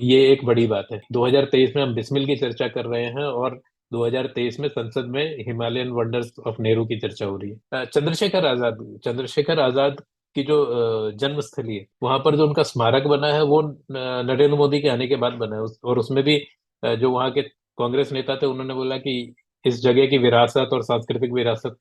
ये एक बड़ी बात है। 2023 में हम बिस्मिल की चर्चा कर रहे हैं और 2023 में संसद में हिमालयन वंडर्स ऑफ नेहरू की चर्चा हो रही है। चंद्रशेखर आजाद की जो जन्मस्थली है, वहां पर जो उनका स्मारक बना है वो नरेंद्र मोदी के आने के बाद बना है। और उसमें भी जो वहाँ के कांग्रेस नेता थे, उन्होंने बोला कि इस जगह की विरासत और सांस्कृतिक विरासत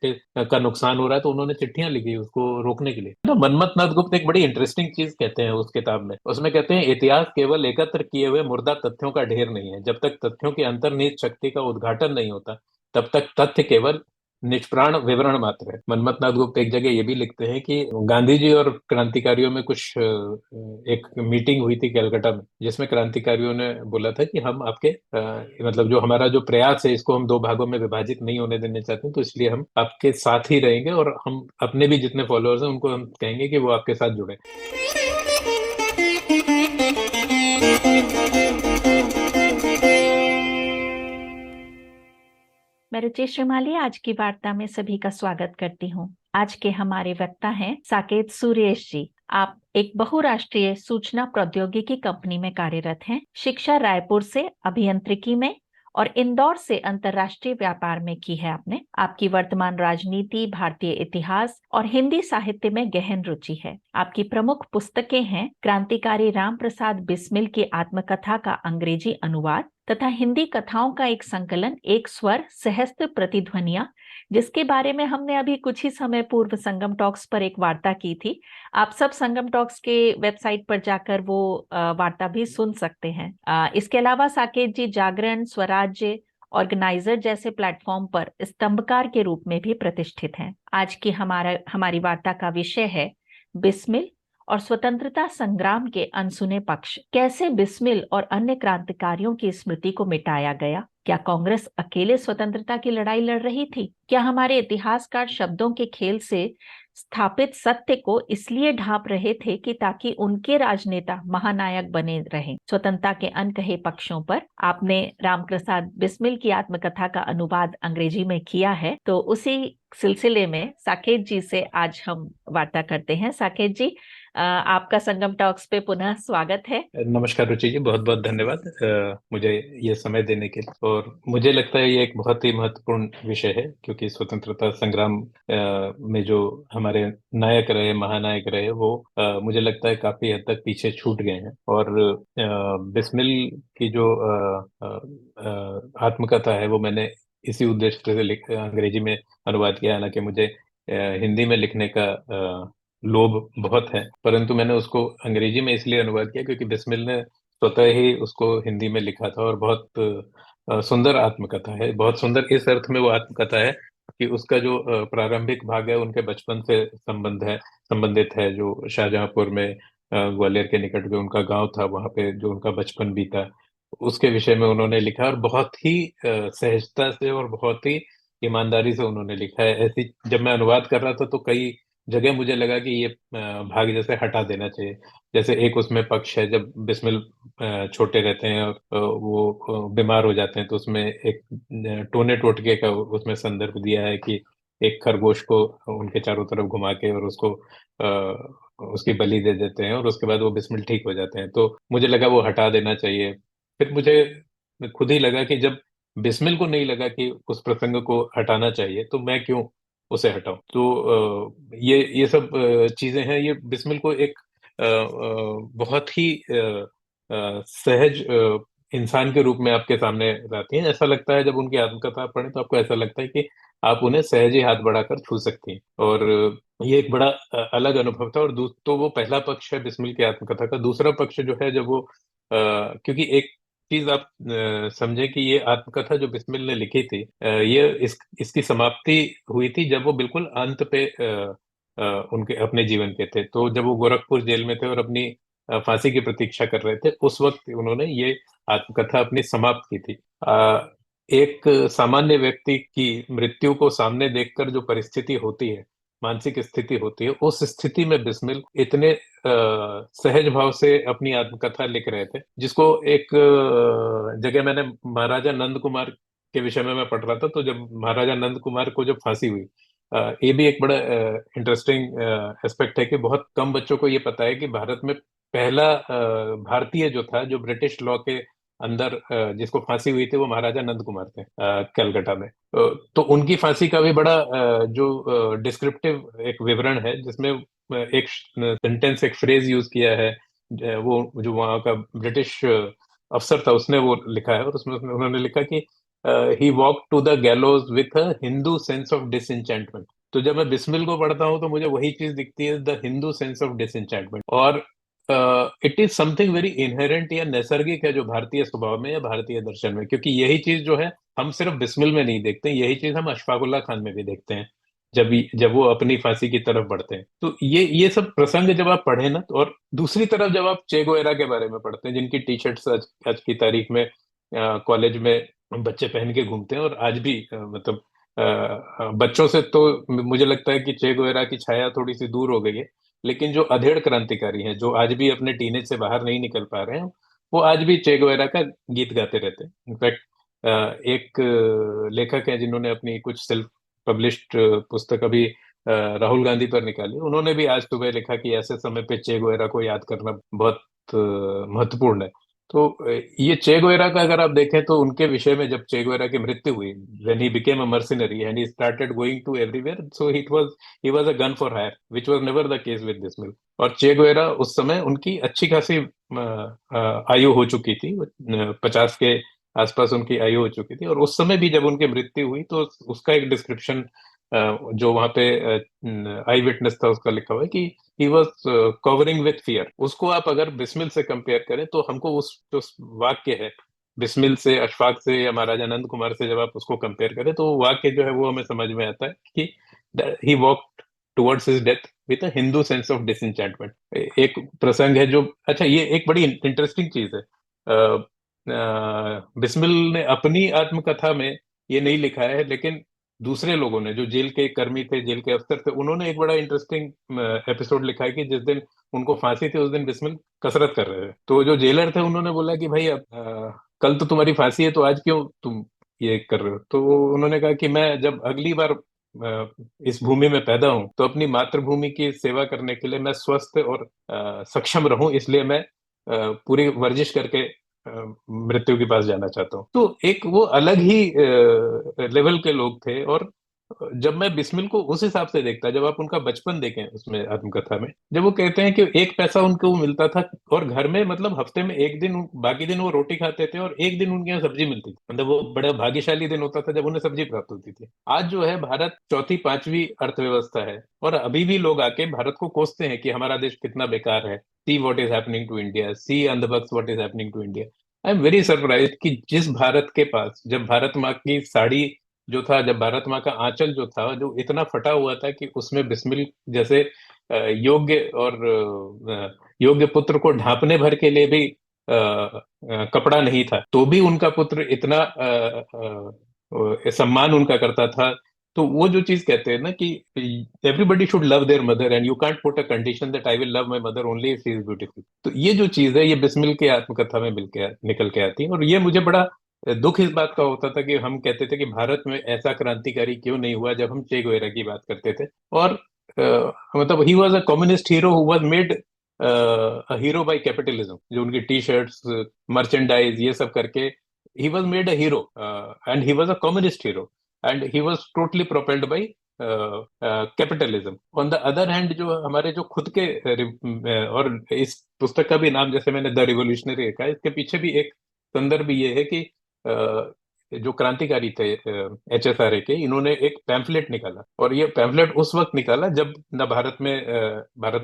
का नुकसान हो रहा है, तो उन्होंने चिट्ठियां लिखी उसको रोकने के लिए ना। मनमथ नाथ गुप्त एक बड़ी इंटरेस्टिंग चीज कहते हैं उस किताब में। उसमें कहते हैं, इतिहास केवल एकत्र किए हुए मुर्दा तथ्यों का ढेर नहीं है। जब तक तथ्यों की अंतर्निहित शक्ति का उद्घाटन नहीं होता, तब तक तथ्य केवल निष्प्राण विवरण मात्र है। मनमथ नाथ गुप्त एक जगह ये भी लिखते हैं कि गांधी जी और क्रांतिकारियों में कुछ एक मीटिंग हुई थी कलकत्ता में, जिसमें क्रांतिकारियों ने बोला था कि हम आपके मतलब जो हमारा जो प्रयास है, इसको हम दो भागों में विभाजित नहीं होने देना चाहते हैं, तो इसलिए हम आपके साथ ही रहेंगे और हम अपने भी जितने फॉलोअर्स हैं उनको हम कहेंगे कि वो आपके साथ जुड़े। मैं रुचि श्रीमाली आज की वार्ता में सभी का स्वागत करती हूँ। आज के हमारे वक्ता हैं साकेत सुरेश जी। आप एक बहुराष्ट्रीय सूचना प्रौद्योगिकी कंपनी में कार्यरत हैं। शिक्षा रायपुर से अभियांत्रिकी में और इंदौर से अंतर्राष्ट्रीय व्यापार में की है आपने। आपकी वर्तमान राजनीति, भारतीय इतिहास और हिंदी साहित्य में गहन रुचि है। आपकी प्रमुख पुस्तकें हैं क्रांतिकारी राम प्रसाद बिस्मिल की आत्मकथा का अंग्रेजी अनुवाद तथा हिंदी कथाओं का एक संकलन एक स्वर सहस्त्र प्रतिध्वनियां, जिसके बारे में हमने अभी कुछ ही समय पूर्व संगम टॉक्स पर एक वार्ता की थी। आप सब संगम टॉक्स के वेबसाइट पर जाकर वो वार्ता भी सुन सकते हैं। इसके अलावा साकेत जी जागरण, स्वराज्य, ऑर्गेनाइजर जैसे प्लेटफॉर्म पर स्तंभकार के रूप में भी प्रतिष्ठित हैं। आज की हमारी वार्ता का विषय है बिस्मिल और स्वतंत्रता संग्राम के अनसुने पक्ष। कैसे बिस्मिल और अन्य क्रांतिकारियों की स्मृति को मिटाया गया? क्या कांग्रेस अकेले स्वतंत्रता की लड़ाई लड़ रही थी? क्या हमारे इतिहासकार शब्दों के खेल से स्थापित सत्य को इसलिए ढांप रहे थे कि ताकि उनके राजनेता महानायक बने रहें? स्वतंत्रता के अनकहे पक्षों पर आपने रामप्रसाद बिस्मिल की आत्मकथा का अनुवाद अंग्रेजी में किया है, तो उसी सिलसिले में साकेत जी से आज हम वार्ता करते हैं। साकेत जी, आपका संगम टॉक्स पे पुनः स्वागत है। नमस्कार रुचि जी, बहुत बहुत धन्यवाद मुझे ये समय देने के लिए। और मुझे लगता है ये एक बहुत ही महत्वपूर्ण विषय है, क्योंकि स्वतंत्रता संग्राम में जो हमारे नायक रहे, महानायक रहे, वो मुझे लगता है काफी हद तक पीछे छूट गए हैं। और बिस्मिल की जो आत्मकथा है, वो मैंने इसी उद्देश्य से अंग्रेजी में अनुवाद किया। हालांकि मुझे हिंदी में लिखने का लोभ बहुत है, परंतु मैंने उसको अंग्रेजी में इसलिए अनुवाद किया क्योंकि बिस्मिल ने स्वतः ही उसको हिंदी में लिखा था। और बहुत सुंदर आत्मकथा है। बहुत सुंदर इस अर्थ में वो आत्मकथा है कि उसका जो प्रारंभिक भाग है, उनके बचपन से संबंधित है। जो शाहजहांपुर में ग्वालियर के निकट में उनका गांव था, वहां पे जो उनका बचपन बीता, उसके विषय में उन्होंने लिखा। और बहुत ही सहजता से और बहुत ही ईमानदारी से उन्होंने लिखा है। ऐसी जब मैं अनुवाद कर रहा था तो कई जगह मुझे लगा कि ये भाग जैसे हटा देना चाहिए। जैसे एक उसमें पक्ष है, जब बिस्मिल छोटे रहते हैं और वो बीमार हो जाते हैं, तो उसमें एक टोने टोटके का उसमें संदर्भ दिया है कि एक खरगोश को उनके चारों तरफ घुमा के और उसको उसकी बलि दे देते हैं, और उसके बाद वो बिस्मिल ठीक हो जाते हैं। तो मुझे लगा वो हटा देना चाहिए। फिर मुझे खुद ही लगा कि जब बिस्मिल को नहीं लगा कि उस प्रसंग को हटाना चाहिए, तो मैं क्यों उसे हटाऊं। तो ये सब चीजें हैं। ये बिस्मिल को एक बहुत ही सहज इंसान के रूप में आपके सामने लाती हैं। ऐसा लगता है जब उनकी आत्मकथा पढ़ें तो आपको ऐसा लगता है कि आप उन्हें सहज ही हाथ बढ़ाकर छू सकती हैं। और ये एक बड़ा अलग अनुभव था। और तो वो पहला पक्ष है बिस्मिल की आत्मकथा का। दूसरा पक्ष जो है, जब वो क्योंकि एक चीज आप समझे कि ये आत्मकथा जो बिस्मिल ने लिखी थी, ये इसकी समाप्ति हुई थी जब वो बिल्कुल अंत पे उनके अपने जीवन के थे। तो जब वो गोरखपुर जेल में थे और अपनी फांसी की प्रतीक्षा कर रहे थे, उस वक्त उन्होंने ये आत्मकथा अपनी समाप्त की थी। एक सामान्य व्यक्ति की मृत्यु को सामने देखकर जो परिस्थिति होती है, मानसिक स्थिति होती है, उस स्थिति में बिस्मिल इतने सहज भाव से अपनी आत्मकथा लिख रहे थे, जिसको एक जगह मैंने महाराजा नंद कुमार के विषय में मैं पढ़ रहा था। तो जब महाराजा नंद कुमार को जब फांसी हुई, ये भी एक बड़ा इंटरेस्टिंग एस्पेक्ट है कि बहुत कम बच्चों को ये पता है कि भारत में पहला भारतीय जो था जो ब्रिटिश लॉ के अंदर जिसको फांसी हुई थी वो महाराजा नंद कुमार थे कलकत्ता में। तो उनकी फांसी का भी बड़ा जो डिस्क्रिप्टिव एक विवरण है जिसमें एक सेंटेंस एक फ्रेज यूज किया है। वो जो वहाँ का ब्रिटिश अफसर था उसने वो लिखा है और उसमें उन्होंने लिखा कि he walk to the gallows with a Hindu sense of disenchantment. तो जब मैं बिस्मिल को पढ़ता हूँ तो मुझे वही चीज दिखती है, द हिंदू सेंस ऑफ डिसएंचेंटमेंट। और it is something very inherent या नैसर्गिक है जो भारतीय स्वभाव में या भारतीय दर्शन में, क्योंकि यही चीज जो है हम सिर्फ बिस्मिल में नहीं देखते, यही चीज हम अशफाकुल्ला खान में भी देखते हैं जब वो अपनी फांसी की तरफ बढ़ते हैं। तो ये सब प्रसंग जब आप पढ़े ना, तो और दूसरी तरफ जब आप चे गुवेरा के बारे में पढ़ते हैं जिनकी टी शर्ट्स आज की तारीख में कॉलेज में बच्चे पहन के घूमते हैं, और आज भी मतलब बच्चों से तो मुझे लगता है कि चे गुवेरा की छाया थोड़ी सी दूर हो गई है, लेकिन जो अधेड़ क्रांतिकारी हैं जो आज भी अपने टीनेज से बाहर नहीं निकल पा रहे हैं, वो आज भी चे गुवेरा का गीत गाते रहते हैं। इनफैक्ट एक लेखक है जिन्होंने अपनी कुछ सेल्फ पब्लिश्ड पुस्तक अभी राहुल गांधी पर निकाली, उन्होंने भी आज सुबह लिखा कि ऐसे समय पे चे गुवेरा को याद करना बहुत महत्वपूर्ण है। तो ये चे गुवेरा का अगर आप देखें तो उनके विषय में जब चे गुवेरा की मृत्यु हुई, when he became a mercenary and he started going to everywhere, so it was he was a gun for hire which was never the case with Bismil. और चे गुवेरा उस समय उनकी अच्छी खासी आयु हो चुकी थी, 50 के आसपास उनकी आयु हो चुकी थी, और उस समय भी जब उनकी मृत्यु हुई तो उसका एक डिस्क्रिप्शन जो वहां पे आई विटनेस था उसका लिखा हुआ है कि he was covering with fear. उसको आप अगर बिस्मिल से कंपेयर करें तो हमको उस जो वाक्य है बिस्मिल से, अशफाक से या महाराजा नंद कुमार से जब आप उसको कंपेयर करें तो वो वाक्य जो है वो हमें समझ में आता है कि he walked towards his death with a Hindu sense of disenchantment. एक प्रसंग है जो, अच्छा ये एक बड़ी इंटरेस्टिंग चीज है। बिस्मिल ने अपनी आत्मकथा में ये नहीं लिखा है, लेकिन दूसरे लोगों ने जो जेल के कर्मी थे, जेल के अफसर थे, उन्होंने एक बड़ा इंटरेस्टिंग एपिसोड लिखा है कि जिस दिन उनको फांसी थी उस दिन बिस्मिल कसरत कर रहे थे। तो जो जेलर थे उन्होंने बोला कि भाई अब कल तो तुम्हारी फांसी है तो आज क्यों तुम ये कर रहे हो? तो उन्होंने कहा कि मैं जब अगली बार इस भूमि में पैदा हूं तो अपनी मातृभूमि की सेवा करने के लिए मैं स्वस्थ और सक्षम रहूं, इसलिए मैं पूरी वर्जिश करके मृत्यु के पास जाना चाहता हूँ। तो एक वो अलग ही लेवल के लोग थे। और जब मैं बिस्मिल को उस हिसाब से देखता, जब आप उनका बचपन देखें उसमें आत्मकथा में, जब वो कहते हैं कि 1 पैसा उनको मिलता था और घर में मतलब हफ्ते में एक दिन, बाकी दिन वो रोटी खाते थे और एक दिन उनके यहाँ सब्जी मिलती थी, मतलब वो बड़ा भाग्यशाली दिन होता था जब उन्हें सब्जी प्राप्त होती थी। आज जो है भारत चौथी पांचवी अर्थव्यवस्था है और अभी भी लोग आके भारत को कोसते हैं कि हमारा देश कितना बेकार है, see what is happening to India, see अंधभक्त what is happening to India. I am very surprise कि जिस भारत के पास, जब भारत माँ की साड़ी जो था, जब भारत माँ का आंचल जो था, जो इतना फटा हुआ था कि उसमें बिस्मिल जैसे योग्य और योग्य पुत्र को ढांपने भर के लिए भी कपड़ा नहीं था, तो भी उनका पुत्र इतना सम्मान उनका करता था। तो वो जो चीज कहते हैं ना कि everybody should love there mother and you can't put a condition that I will love my mother only if she is beautiful. तो ये जो चीज है ये बिस्मिल की आत्मकथा में निकल के आती है। और ये मुझे बड़ा दुख इस बात का होता था कि हम कहते थे कि भारत में ऐसा क्रांतिकारी क्यों नहीं हुआ, जब हम चे गुवेरा की बात करते थे। और मतलब he was a communist hero who was made hero by capitalism. जो उनकी टी शर्ट्स, मर्चेंडाइज, ये सब करके he was made a hero and he was a communist hero and he was totally propelled by capitalism. On the other hand जो हमारे जो खुद के और इस पुस्तक का भी नाम जैसे मैंने द रिवोल्यूशनरी रखा है, इसके पीछे भी एक संदर्भ ये है कि जो क्रांतिकारी थे HSRA के, इन्होंने एक पैम्फलेट निकाला। और ये पैम्फलेट उस वक्त निकाला जब न भारत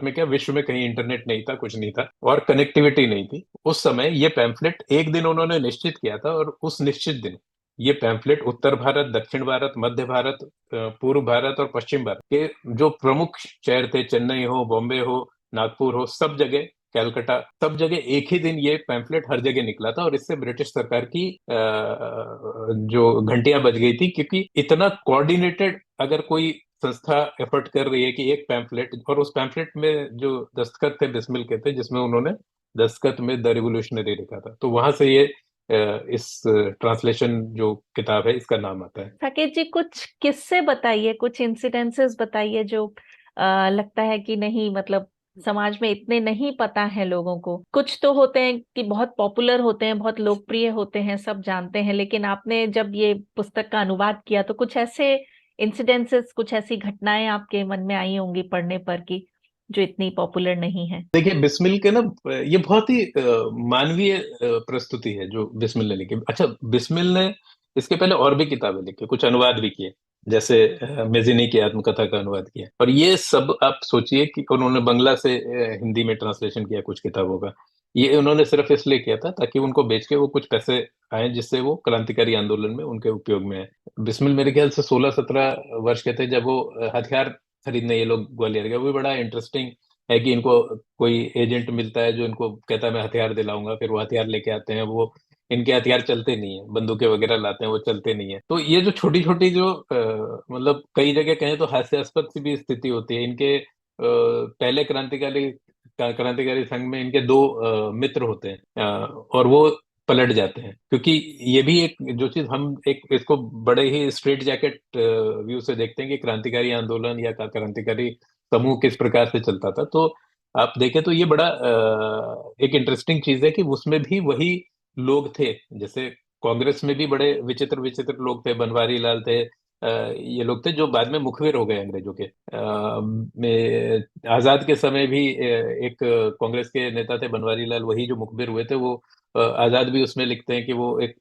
में क्या, विश्व में कहीं इंटरनेट नहीं था, कुछ नहीं था और कनेक्टिविटी नहीं थी। उस समय ये पैम्फलेट एक दिन उन्होंने निश्चित किया था और उस निश्चित दिन ये पैम्फलेट उत्तर भारत, दक्षिण भारत, मध्य भारत, पूर्व भारत और पश्चिम भारत के जो प्रमुख शहर थे, चेन्नई हो, बॉम्बे हो, नागपुर हो, सब जगह, कलकत्ता, सब जगह एक ही दिन ये पैम्फलेट हर जगह निकला था। और इससे ब्रिटिश सरकार की जो घंटियां बज गई थी, क्योंकि इतना कोऑर्डिनेटेड अगर कोई संस्था एफर्ट कर रही है कि एक पैम्फलेट, और उस पैम्फलेट में जो दस्तखत थे बिस्मिल के थे, जिसमें उन्होंने दस्तखत में द रिवोल्यूशनरी लिखा था, तो वहां से ये इस ट्रांसलेशन जो किताब है इसका नाम आता है। साकेत जी, कुछ किस्से बताइए, कुछ इंसिडेंसेस बताइए जो लगता है कि नहीं, मतलब समाज में इतने नहीं पता है लोगों को। कुछ तो होते हैं कि बहुत पॉपुलर होते हैं, बहुत लोकप्रिय होते हैं, सब जानते हैं, लेकिन आपने जब ये पुस्तक का अनुवाद किया तो कुछ ऐसे इंसिडेंसेस, कुछ ऐसी घटनाएं आपके मन में आई होंगी पढ़ने पर कि जो इतनी पॉपुलर नहीं है। देखिए बिस्मिल के ना, ये बहुत ही मानवीय प्रस्तुति है जो बिस्मिल ने लिखी। अच्छा, बिस्मिल ने इसके पहले और भी किताबें लिखी, कुछ अनुवाद भी किए, जैसे मेजिनी की आत्मकथा का अनुवाद किया। और ये सब आप सोचिए कि उन्होंने बंगला से हिंदी में ट्रांसलेशन किया कुछ किताबों का। ये उन्होंने सिर्फ इसलिए किया था ताकि उनको बेच के वो कुछ पैसे आए, जिससे वो क्रांतिकारी आंदोलन में उनके उपयोग में आए। बिस्मिल मेरे ख्याल से 16-17 वर्ष के थे जब वो हथियार खरीदने ये लोग ग्वालियर गए। वो भी बड़ा इंटरेस्टिंग है कि इनको कोई एजेंट मिलता है जो इनको कहता है मैं हथियार दिलाऊंगा, फिर वो हथियार लेके आते हैं। वो इनके हथियार चलते नहीं है, बंदूकें वगैरह लाते हैं वो चलते नहीं है। तो ये जो छोटी छोटी जो मतलब कई जगह कहें तो हास्यास्पद सी भी स्थिति होती है इनके। पहले क्रांतिकारी संघ में इनके दो मित्र होते हैं, और वो पलट जाते हैं, क्योंकि ये भी एक जो चीज हम एक इसको बड़े ही स्ट्रेट जैकेट व्यू से देखते हैं कि क्रांतिकारी आंदोलन या क्रांतिकारी समूह किस प्रकार से चलता था। तो आप देखें तो ये बड़ा एक इंटरेस्टिंग चीज है कि उसमें भी वही लोग थे। जैसे कांग्रेस में भी बड़े विचित्र विचित्र लोग थे, बनवारी लाल थे, ये लोग थे जो बाद में मुखबिर हो गए अंग्रेजों के। आजाद के समय भी एक कांग्रेस के नेता थे बनवारी लाल, वही जो मुखबिर हुए थे। वो आजाद भी उसमें लिखते हैं कि वो एक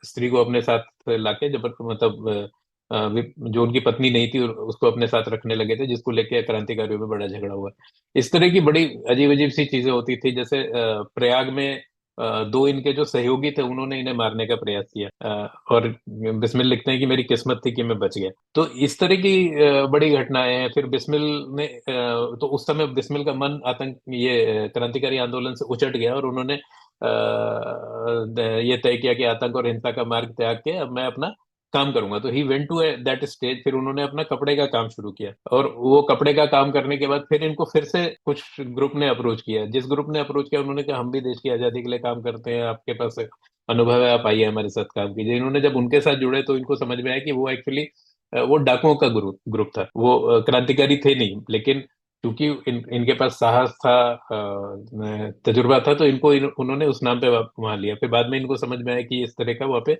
स्त्री को अपने साथ लाके जबर मतलब जो उनकी पत्नी नहीं थी उसको अपने साथ रखने लगे थे, जिसको लेके क्रांतिकारियों में बड़ा झगड़ा हुआ। इस तरह की बड़ी अजीब अजीब सी चीजें होती थी। जैसे प्रयाग में दो इनके जो सहयोगी थे उन्होंने इन्हें मारने का प्रयास किया, और बिस्मिल लिखते हैं कि मेरी किस्मत थी कि मैं बच गया। तो इस तरह की बड़ी घटनाएं हैं। फिर बिस्मिल ने तो उस समय बिस्मिल का मन आतंक ये क्रांतिकारी आंदोलन से उचट गया, और उन्होंने ये तय किया कि आतंक और हिंसा का मार्ग त्याग के अब मैं अपना काम करूंगा। तो he went to that stage. फिर उन्होंने अपना कपड़े का काम शुरू किया, और वो कपड़े का काम करने के बाद फिर इनको फिर से कुछ ग्रुप ने अप्रोच किया। जिस ग्रुप ने अप्रोच किया उन्होंने कहा हम भी देश की आजादी के लिए काम करते हैं, आपके पास अनुभव है, आप आइए हमारे साथ काम कीजिए। इन्होंने जब उनके साथ जुड़े तो इनको समझ में आया कि वो एक्चुअली वो डाकुओं का ग्रुप ग्रुप था। वो क्रांतिकारी थे नहीं, लेकिन क्योंकि इनके पास साहस था, तजुर्बा था, तो उन्होंने उस नाम पे वहां लिया। फिर बाद में इनको समझ में आया कि इस तरह का वहाँ पे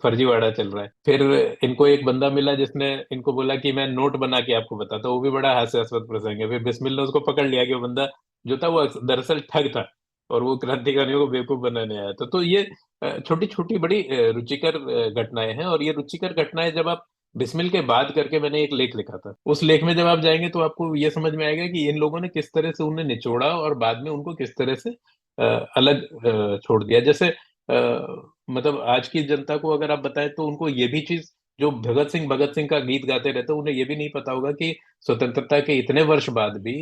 फर्जीवाड़ा चल रहा है। फिर इनको एक बंदा मिला जिसने इनको बोला कि मैं नोट बना के आपको बताता हूँ। वो भी बड़ा हास्यास्पद प्रसंग है। फिर बिस्मिल ने उसको पकड़ लिया कि वो बंदा जो था वो दरअसल ठग था, और वो क्रांतिकारियों को बेवकूफ बनाने आया था। तो ये छोटी छोटी बड़ी रुचिकर घटनाएं हैं। और ये रुचिकर घटनाएं जब आप बिस्मिल के बाद करके मैंने एक लेख लिखा था, उस लेख में जब आप जाएंगे तो आपको ये समझ में आएगा कि इन लोगों ने किस तरह से उन्हें निचोड़ा और बाद में उनको किस तरह से अलग छोड़ दिया। जैसे मतलब आज की जनता को अगर आप बताएं तो उनको ये भी चीज, जो भगत सिंह का गीत गाते रहते हैं, उन्हें ये भी नहीं पता होगा कि स्वतंत्रता के इतने वर्ष बाद भी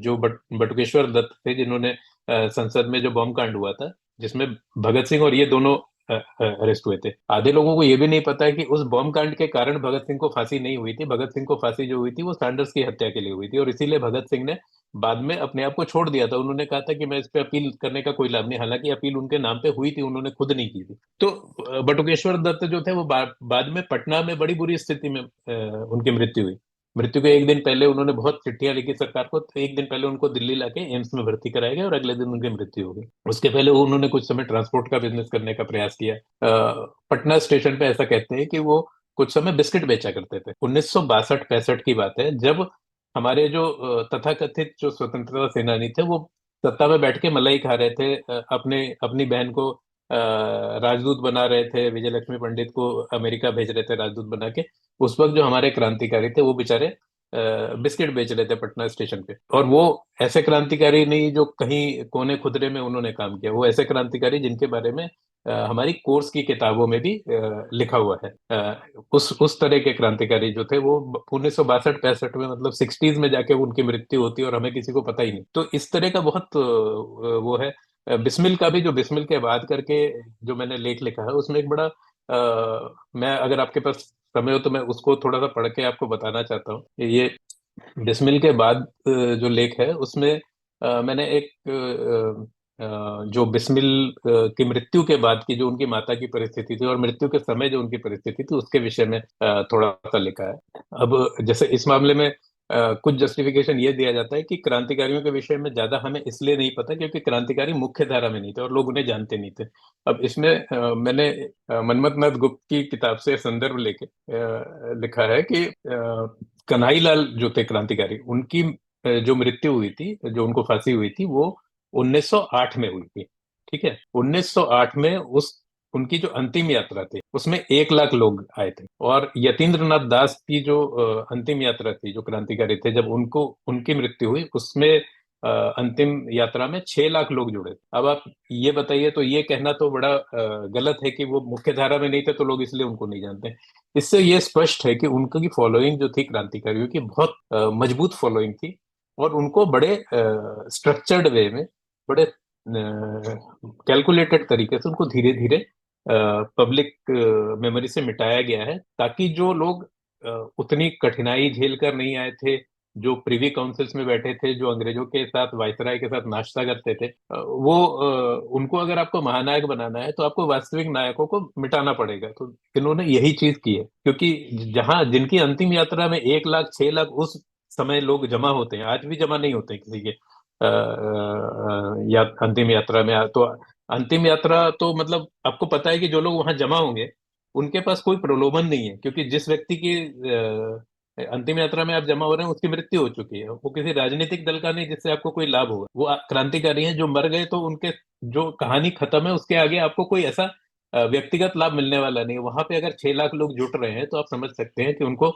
जो बटुकेश्वर दत्त थे जिन्होंने संसद में जो बॉम्ब कांड हुआ था जिसमें भगत सिंह और ये दोनों अरेस्ट हुए थे, आधे लोगों को ये भी नहीं पता है कि उस बॉम्ब कांड के कारण भगत सिंह को फांसी नहीं हुई थी। भगत सिंह को फांसी जो हुई थी वो सैंडर्स की हत्या के लिए हुई थी, और इसीलिए भगत सिंह ने बाद में अपने आप को छोड़ दिया था। उन्होंने कहा था कि मैं इस पे अपील करने का कोई लाभ नहीं, हालांकि अपील उनके नाम पे हुई थी, उन्होंने खुद नहीं की थी। तो बटुकेश्वर दत्त जो थे वो बाद में पटना में बड़ी बुरी स्थिति में उनकी मृत्यु हुई। मृत्यु के एक दिन पहले उन्होंने बहुत चिट्ठियां लिखी सरकार को, तो एक दिन पहले उनको दिल्ली लाके एम्स में भर्ती कराया गया और अगले दिन उनकी मृत्यु हो गई। उसके पहले उन्होंने कुछ समय ट्रांसपोर्ट का बिजनेस करने का प्रयास किया। पटना स्टेशन पे ऐसा कहते हैं कि वो कुछ समय बिस्किट बेचा करते थे। 1962-65 की बात है, जब हमारे जो तथाकथित जो स्वतंत्रता सेनानी थे वो सत्ता में बैठ के मलाई खा रहे थे, अपने अपनी बहन को राजदूत बना रहे थे, विजय लक्ष्मी पंडित को अमेरिका भेज रहे थे राजदूत बना के। उस वक्त जो हमारे क्रांतिकारी थे वो बेचारे बिस्किट बेच रहे थे पटना स्टेशन पे। और वो ऐसे क्रांतिकारी नहीं जो कहीं कोने खुदरे में उन्होंने काम किया, वो ऐसे क्रांतिकारी जिनके बारे में हमारी कोर्स की किताबों में भी लिखा हुआ है। उस तरह के क्रांतिकारी जो थे वो 1962-65 में, मतलब 60s में जाके उनकी मृत्यु होती है और हमें किसी को पता ही नहीं। तो इस तरह का बहुत वो है। बिस्मिल का भी, जो बिस्मिल के बाद करके जो मैंने लेख लिखा है उसमें एक बड़ा मैं अगर आपके पास समय हो तो मैं उसको थोड़ा सा पढ़ के आपको बताना चाहता हूँ। ये बिस्मिल के बाद जो लेख है उसमें मैंने एक जो बिस्मिल की मृत्यु के बाद की जो उनकी माता की परिस्थिति थी और मृत्यु के समय जो उनकी परिस्थिति थी उसके विषय में थोड़ा सा लिखा है। अब जैसे इस मामले में कुछ जस्टिफिकेशन ये दिया जाता है कि क्रांतिकारियों के विषय में ज्यादा हमें इसलिए नहीं पता क्योंकि क्रांतिकारी मुख्य धारा में नहीं थे और लोग उन्हें जानते नहीं थे। अब इसमें मैंने मनमथ नाथ गुप्त की किताब से संदर्भ लेके लिखा है कि कन्हैयालाल जो थे क्रांतिकारी, उनकी जो मृत्यु हुई थी, जो उनको फांसी हुई थी, वो 1908 में हुई थी। ठीक है, 1908 में उस उनकी जो अंतिम यात्रा थी उसमें 1 लाख लोग आए थे। और यतीन्द्रनाथ दास की जो अंतिम यात्रा थी, जो क्रांतिकारी थे, जब उनको उनकी मृत्यु हुई उसमें अंतिम यात्रा में 6 लाख लोग जुड़े थे। अब आप ये बताइए, तो ये कहना तो बड़ा गलत है कि वो मुख्य धारा में नहीं थे तो लोग इसलिए उनको नहीं जानते। इससे ये स्पष्ट है कि उनकी फॉलोइंग जो थी क्रांतिकारियों की, बहुत मजबूत फॉलोइंग थी। और उनको बड़े स्ट्रक्चर्ड वे में, बड़े कैलकुलेटेड तरीके से उनको धीरे धीरे पब्लिक मेमोरी से मिटाया गया है, ताकि जो लोग उतनी कठिनाई झेल कर नहीं आए थे, जो प्रिवी काउंसिल्स में बैठे थे, जो अंग्रेजों के साथ, वायसराय के साथ नाश्ता करते थे, उनको अगर आपको महानायक बनाना है तो आपको वास्तविक नायकों को मिटाना पड़ेगा। तो इन्होंने यही चीज की है, क्योंकि जहां जिनकी अंतिम यात्रा में 1 लाख 6 लाख उस समय लोग जमा होते हैं, आज भी जमा नहीं होते हैं किसी के या अंतिम यात्रा में। तो अंतिम यात्रा तो मतलब आपको पता है कि जो लोग वहां जमा होंगे उनके पास कोई प्रलोभन नहीं है, क्योंकि जिस व्यक्ति की अंतिम यात्रा में आप जमा हो रहे हैं उसकी मृत्यु हो चुकी है। वो किसी राजनीतिक दल का नहीं जिससे आपको कोई लाभ होगा, वो क्रांतिकारी हैं जो मर गए, तो उनके जो कहानी खत्म है उसके आगे आपको कोई ऐसा व्यक्तिगत लाभ मिलने वाला नहीं है। वहां पे अगर 6 लाख लोग जुट रहे हैं तो आप समझ सकते हैं कि उनको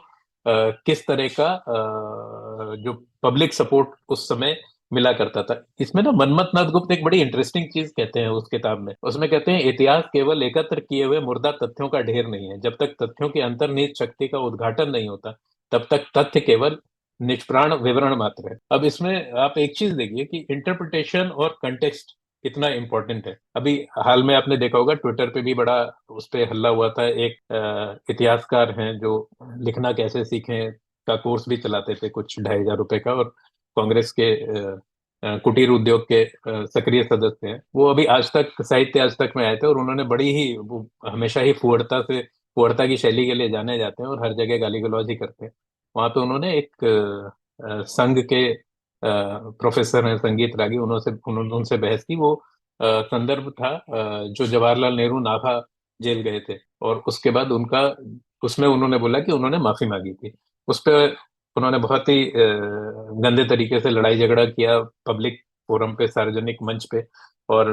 किस तरह का जो पब्लिक सपोर्ट उस समय मिला करता था। इसमें ना मनमथ नाथ गुप्त एक बड़ी इंटरेस्टिंग चीज कहते हैं उस किताब में। उसमें कहते हैं, इतिहास केवल एकत्र किए हुए मुर्दा तथ्यों का ढेर नहीं है। जब तक तथ्यों की अंतर्निहित शक्ति का उद्घाटन नहीं होता, तब तक तथ्य केवल निष्प्राण विवरण मात्र है। अब इसमें आप एक चीज देखिए कि इंटरप्रिटेशन और कंटेक्स्ट कितना इंपॉर्टेंट है। अभी हाल में आपने देखा होगा ट्विटर पे भी बड़ा उस पे हल्ला हुआ था। एक इतिहासकार हैं जो लिखना कैसे सीखें का कोर्स भी चलाते थे, कुछ 2,500 रुपए का, और कांग्रेस के कुटीर उद्योग के सक्रिय सदस्य हैं। वो अभी आज तक, साहित्य आज तक में आए थे, और उन्होंने बड़ी ही, वो हमेशा ही फुहड़ता की शैली के लिए जाने जाते हैं और हर जगह गाली गलौज ही करते हैं। वहां पे उन्होंने एक संघ के प्रोफेसर हैं, संगीत रागी, उन्होंने उनसे बहस की। वो संदर्भ था जो जवाहरलाल नेहरू नाभा जेल गए थे, और उसके बाद उनका, उसमें उन्होंने बोला कि उन्होंने माफी मांगी थी। उस पे उन्होंने बहुत ही गंदे तरीके से लड़ाई झगड़ा किया पब्लिक फोरम पे, सार्वजनिक मंच पे, और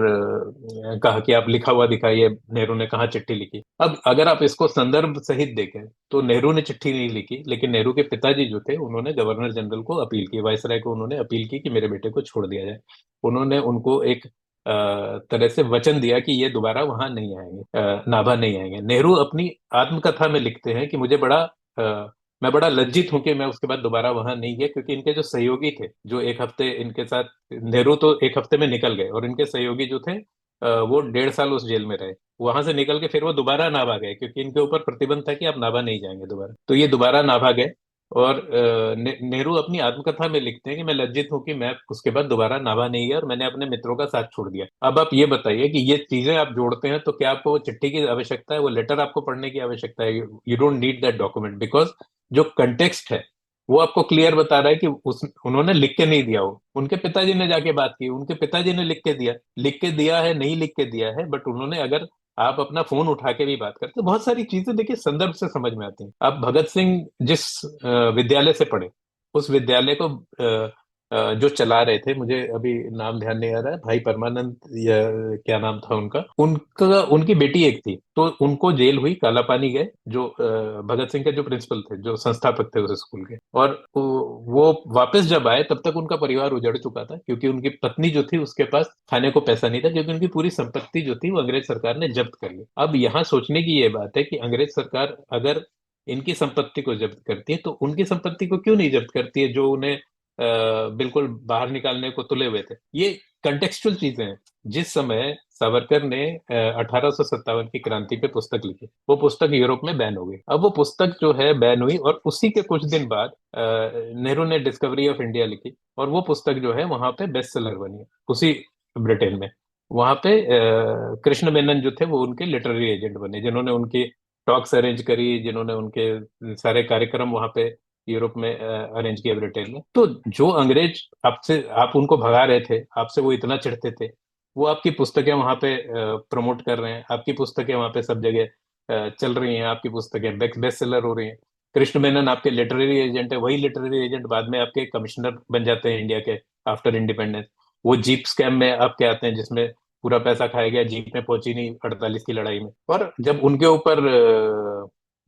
कहा कि आप लिखा हुआ दिखाइए, नेहरू ने कहा चिट्ठी लिखी। अब अगर आप इसको संदर्भ सहित देखें तो नेहरू ने चिट्ठी नहीं लिखी, लेकिन नेहरू के पिताजी जो थे उन्होंने गवर्नर जनरल को अपील की, वायसराय को उन्होंने अपील की कि मेरे बेटे को छोड़ दिया जाए। उन्होंने उनको एक तरह से वचन दिया कि ये दोबारा वहां नहीं आएंगे, नाभा नहीं आएंगे। नेहरू अपनी आत्मकथा में लिखते हैं कि मैं बड़ा लज्जित हूं कि मैं उसके बाद दोबारा वहां नहीं गया, क्योंकि इनके जो सहयोगी थे, जो एक हफ्ते इनके साथ, नेहरू तो एक हफ्ते में निकल गए, और इनके सहयोगी जो थे वो 1.5 साल उस जेल में रहे। वहां से निकल के फिर वो दोबारा नाभा गए, क्योंकि इनके ऊपर प्रतिबंध था कि आप नाभा नहीं जाएंगे दोबारा। तो ये दोबारा नाभा गए। और नेहरू अपनी आत्मकथा में लिखते हैं कि मैं लज्जित हूं कि मैं उसके बाद दोबारा नाभा नहीं गया और मैंने अपने मित्रों का साथ छोड़ दिया। अब आप ये बताइए कि ये चीजें आप जोड़ते हैं तो क्या आपको वो चिट्ठी की आवश्यकता है, वो लेटर आपको पढ़ने की आवश्यकता है? You don't need that document, because जो कंटेक्स्ट है वो आपको क्लियर बता रहा है कि उन्होंने लिख के नहीं दिया, हो उनके पिताजी ने जाके बात की, उनके पिताजी ने लिख के दिया है, नहीं लिख के दिया है, बट उन्होंने, अगर आप अपना फोन उठा के भी बात करते, बहुत सारी चीजें देखिए संदर्भ से समझ में आती हैं। आप भगत सिंह जिस विद्यालय से पढ़े, उस विद्यालय को जो चला रहे थे, मुझे अभी नाम ध्यान नहीं आ रहा है, भाई परमानंद या क्या नाम था उनका, उनकी बेटी एक थी, तो उनको जेल हुई, काला पानी गए, जो भगत सिंह के जो प्रिंसिपल थे, जो संस्थापक थे उस स्कूल के। और वो वापस जब आए तब तक उनका परिवार उजड़ चुका था, क्योंकि उनकी पत्नी जो थी उसके पास खाने को पैसा नहीं था, क्योंकि उनकी पूरी संपत्ति जो थी वो अंग्रेज सरकार ने जब्त कर ली। अब यहाँ सोचने की ये बात है कि अंग्रेज सरकार अगर इनकी संपत्ति को जब्त करती है तो उनकी संपत्ति को क्यों नहीं जब्त करती है, जो उन्हें बिल्कुल बाहर निकालने को तुले हुए थे। ये कंटेक्चुअल चीजें हैं। जिस समय सावरकर ने 1857 की क्रांति पे पुस्तक लिखी, वो पुस्तक यूरोप में बैन हो गई। अब वो पुस्तक जो है बैन हुई, और उसी के कुछ दिन बाद नेहरू ने डिस्कवरी ऑफ इंडिया लिखी, और वो पुस्तक जो है वहां पे बेस्ट सेलर बनी, उसी ब्रिटेन में। वहां पे कृष्ण मेनन जो थे वो उनके लिटरेरी एजेंट बने, जिन्होंने उनकी टॉक्स अरेंज करी, जिन्होंने उनके सारे कार्यक्रम वहां पे यूरोप में अरेंज किया ब्रिटेन ने। तो जो अंग्रेज आपसे, आप उनको भगा रहे थे, आपसे वो इतना चिढ़ते थे, वो आपकी पुस्तकें वहां पे प्रमोट कर रहे हैं, आपकी पुस्तकें वहां पे सब जगह चल रही हैं, आपकी पुस्तकें बेस्ट बेस्ट सेलर हो रही हैं। कृष्ण मेनन आपके लिटरेरी एजेंट है, वही लिटरेरी एजेंट बाद में आपके कमिश्नर बन जाते हैं इंडिया के आफ्टर इंडिपेंडेंस। वो जीप स्कैम में आपके आते हैं जिसमें पूरा पैसा खाया गया, जीप में पहुंची नहीं 48 की लड़ाई में। और जब उनके ऊपर